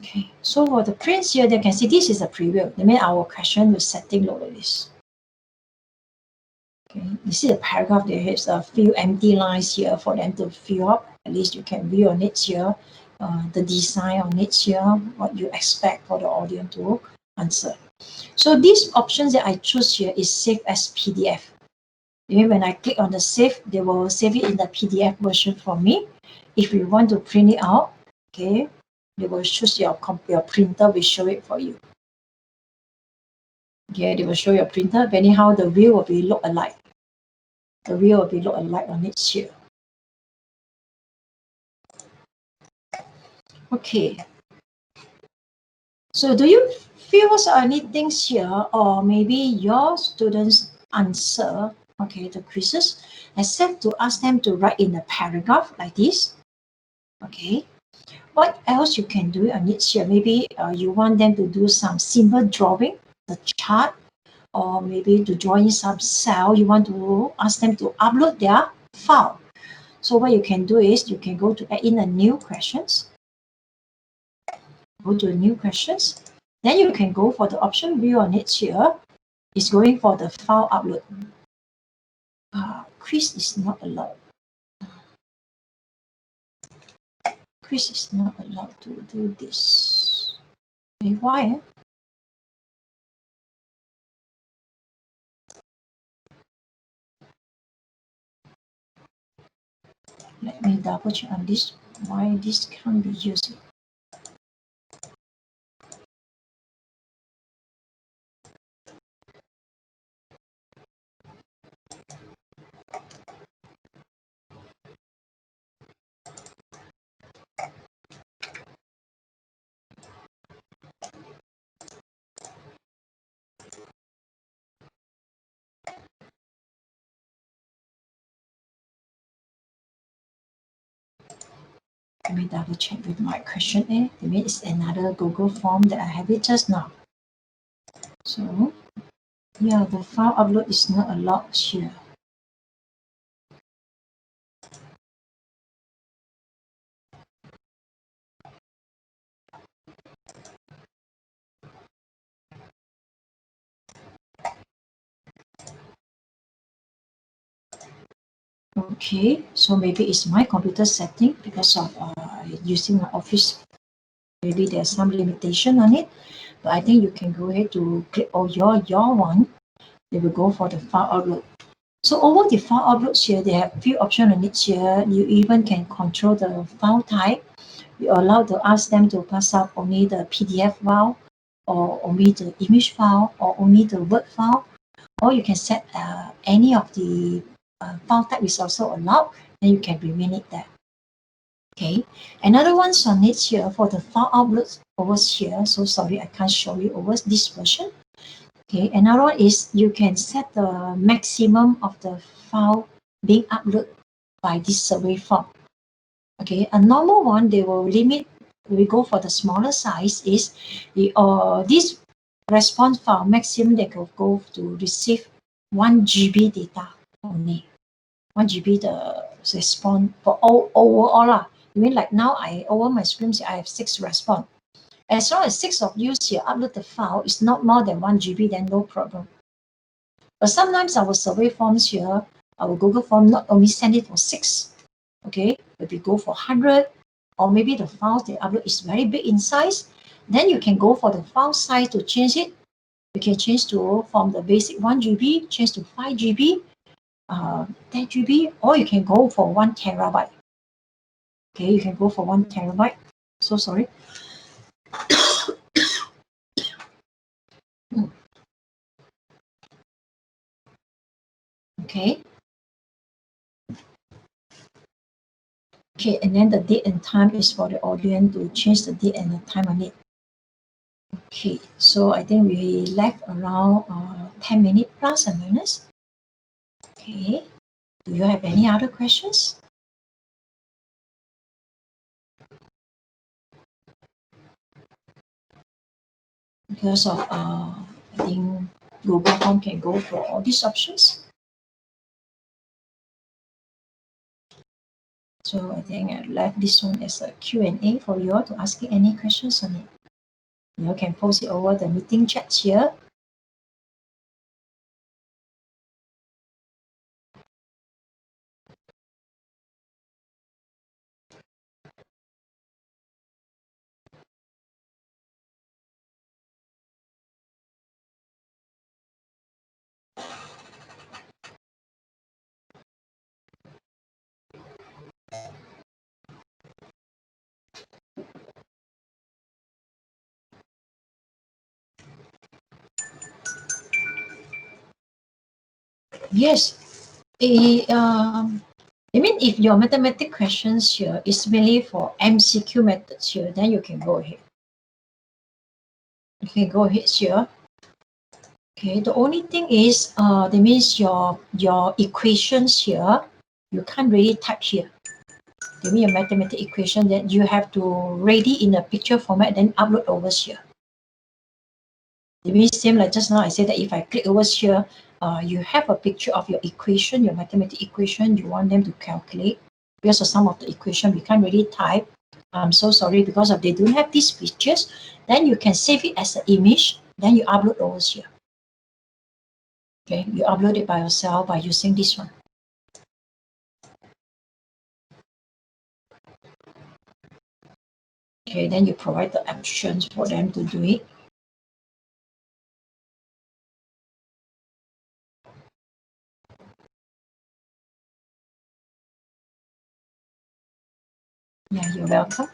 Okay, so for the prints here, they can see this is a preview. That means our question will setting load like this. Okay, you see the paragraph, there is a few empty lines here for them to fill up. At least you can view on it here, the design on it here, what you expect for the audience to answer. So these options that I choose here is save as PDF. Then when I click on the save, they will save it in the PDF version for me. If you want to print it out, okay, they will choose your printer will show it for you. Okay, they will show your printer. But anyhow, the view will be look alike. The view will be look alike on it here. Okay. So do you feel anything here, or maybe your students answer, okay, the quizzes, except to ask them to write in a paragraph like this? Okay. What else you can do on it here? Maybe you want them to do some simple drawing, the chart, or maybe to draw in some cell. You want to ask them to upload their file. So what you can do is you can go to add in a new questions. Go to new questions. Then you can go for the option view on it here. It's going for the file upload. Quiz is not allowed. Quiz is not allowed to do this. Okay, why? Let me double check on this. Why this can't be used? Let me double check with my questionnaire. Maybe it's another Google form that I have it just now. So yeah, the file upload is not allowed here. Okay, so maybe it's my computer setting because of using my office. Maybe there's some limitation on it, but I think you can go ahead to click on your one. They will go for the file upload. So over the file uploads here, they have few options on it here. You even can control the file type. You allow to ask them to pass up only the PDF file, or only the image file, or only the Word file, or you can set any of the file type is also allowed, then you can remain it there. Okay, another one's on it here for the file uploads over here. So sorry, I can't show you over this version. Okay, another one is you can set the maximum of the file being uploaded by this survey form. Okay, a normal one, they will limit, we go for the smaller size is this response file maximum they can go to receive 1 GB data only. 1 GB the response for all overall lah. I mean like now over my screens I have 6 response. As long as 6 of you here upload the file, it's not more than 1 GB, then no problem. But sometimes our survey forms here, our Google form not only send it for 6, okay, if we go for 100, or maybe the files they upload is very big in size, then you can go for the file size to change it. You can change to from the basic 1 GB, change to 5 GB, 10 GB, or you can go for 1 terabyte. Okay, you can go for 1 terabyte. So sorry. Okay. Okay, and then the date and time is for the audience to change the date and the time on it. Okay, so I think we left around 10 minutes plus and minus. Okay, do you have any other questions? Because of I think Google Form can go for all these options. So I think I left this one as a Q&A for you all to ask any questions on it. You can post it over the meeting chat here. Yes. I mean, if your mathematics questions here is mainly for MCQ methods here, then you can go ahead. You can go ahead here. Okay, the only thing is, that means your equations here, you can't really type here. Give me a mathematical equation that you have to ready in a picture format, then upload over here. It means same like just now I said that if I click over here, you have a picture of your equation, your mathematical equation, you want them to calculate. Because of some of the equation we can't really type. I'm so sorry because of they don't have these pictures. Then you can save it as an image, then you upload over here. Okay, you upload it by yourself by using this one. Okay, then you provide the options for them to do it. Yeah, you're welcome.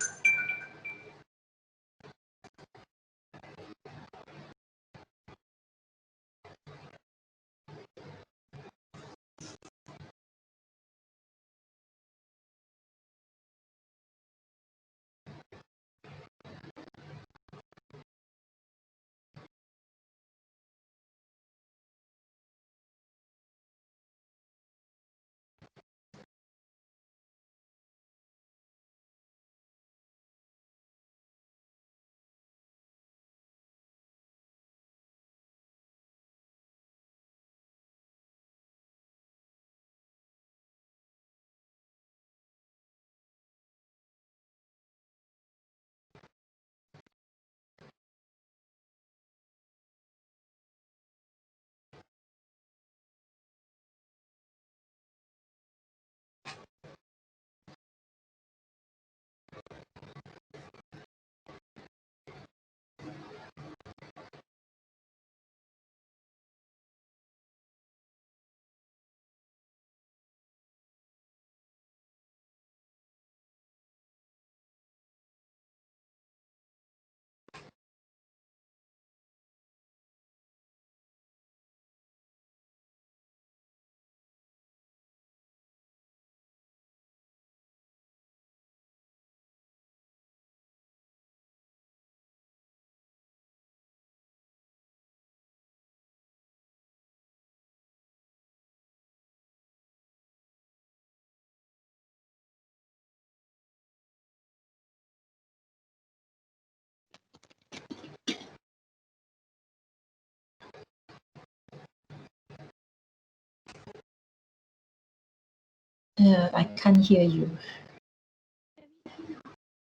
I can't hear you.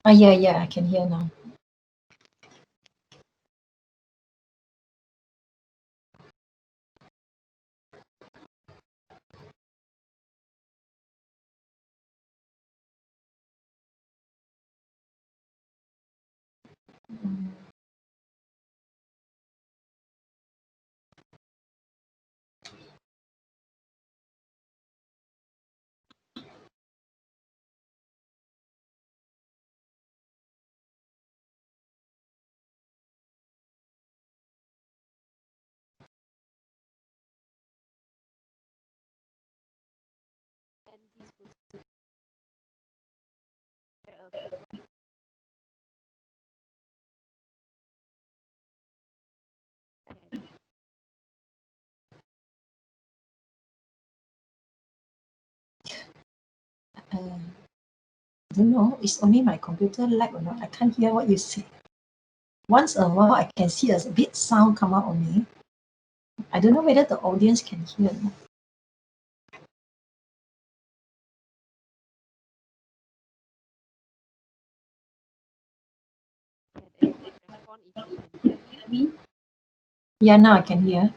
Yeah, I can hear now. I don't know, it's only my computer lag or not. I can't hear what you say. Once a while, I can see a bit sound come out only. I don't know whether the audience can hear or not. Yeah, now I can hear.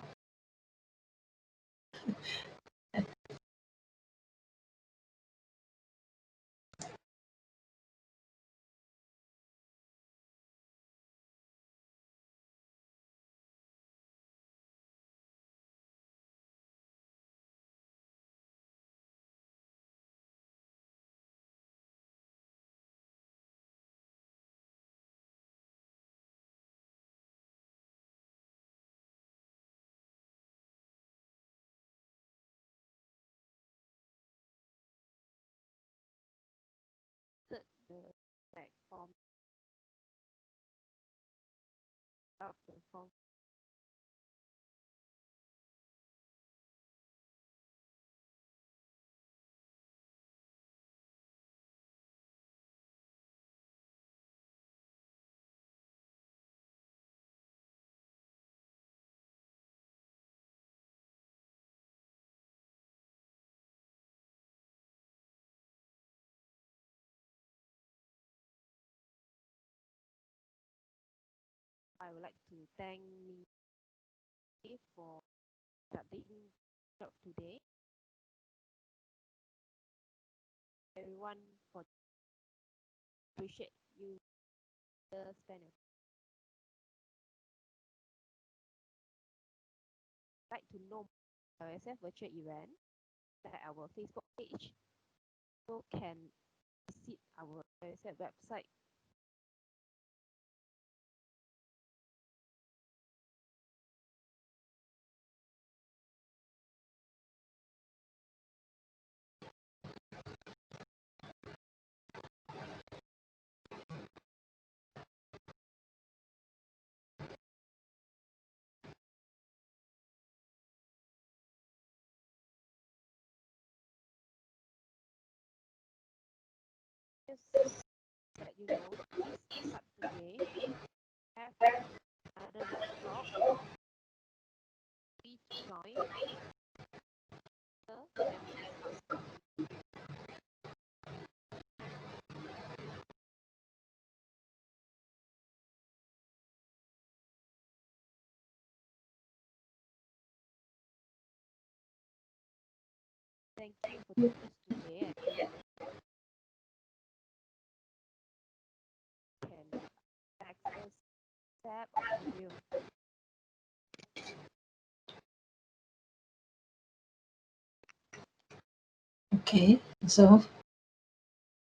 Okay, so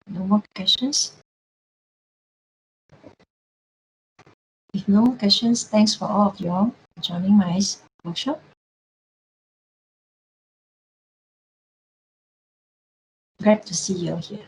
no more questions. If no more questions, thanks for all of you all joining my workshop. Glad to see you all here.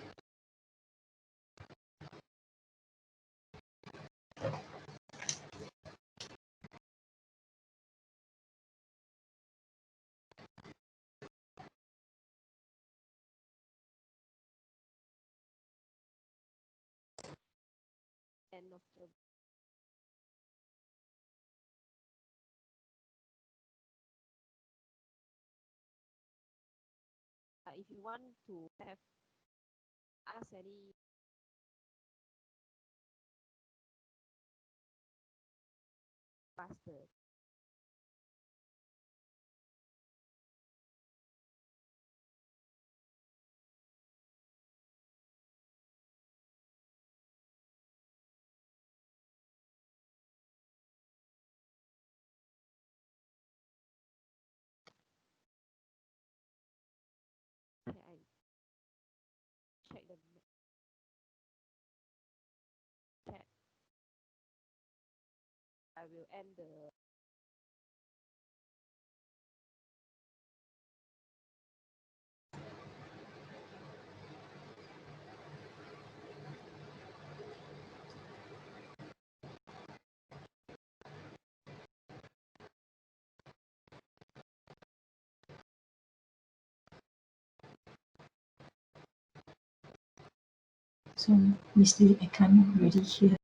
if you want to have ask any faster. Okay, I check the chat. I will end the So, Miss Lee, I can't really hear.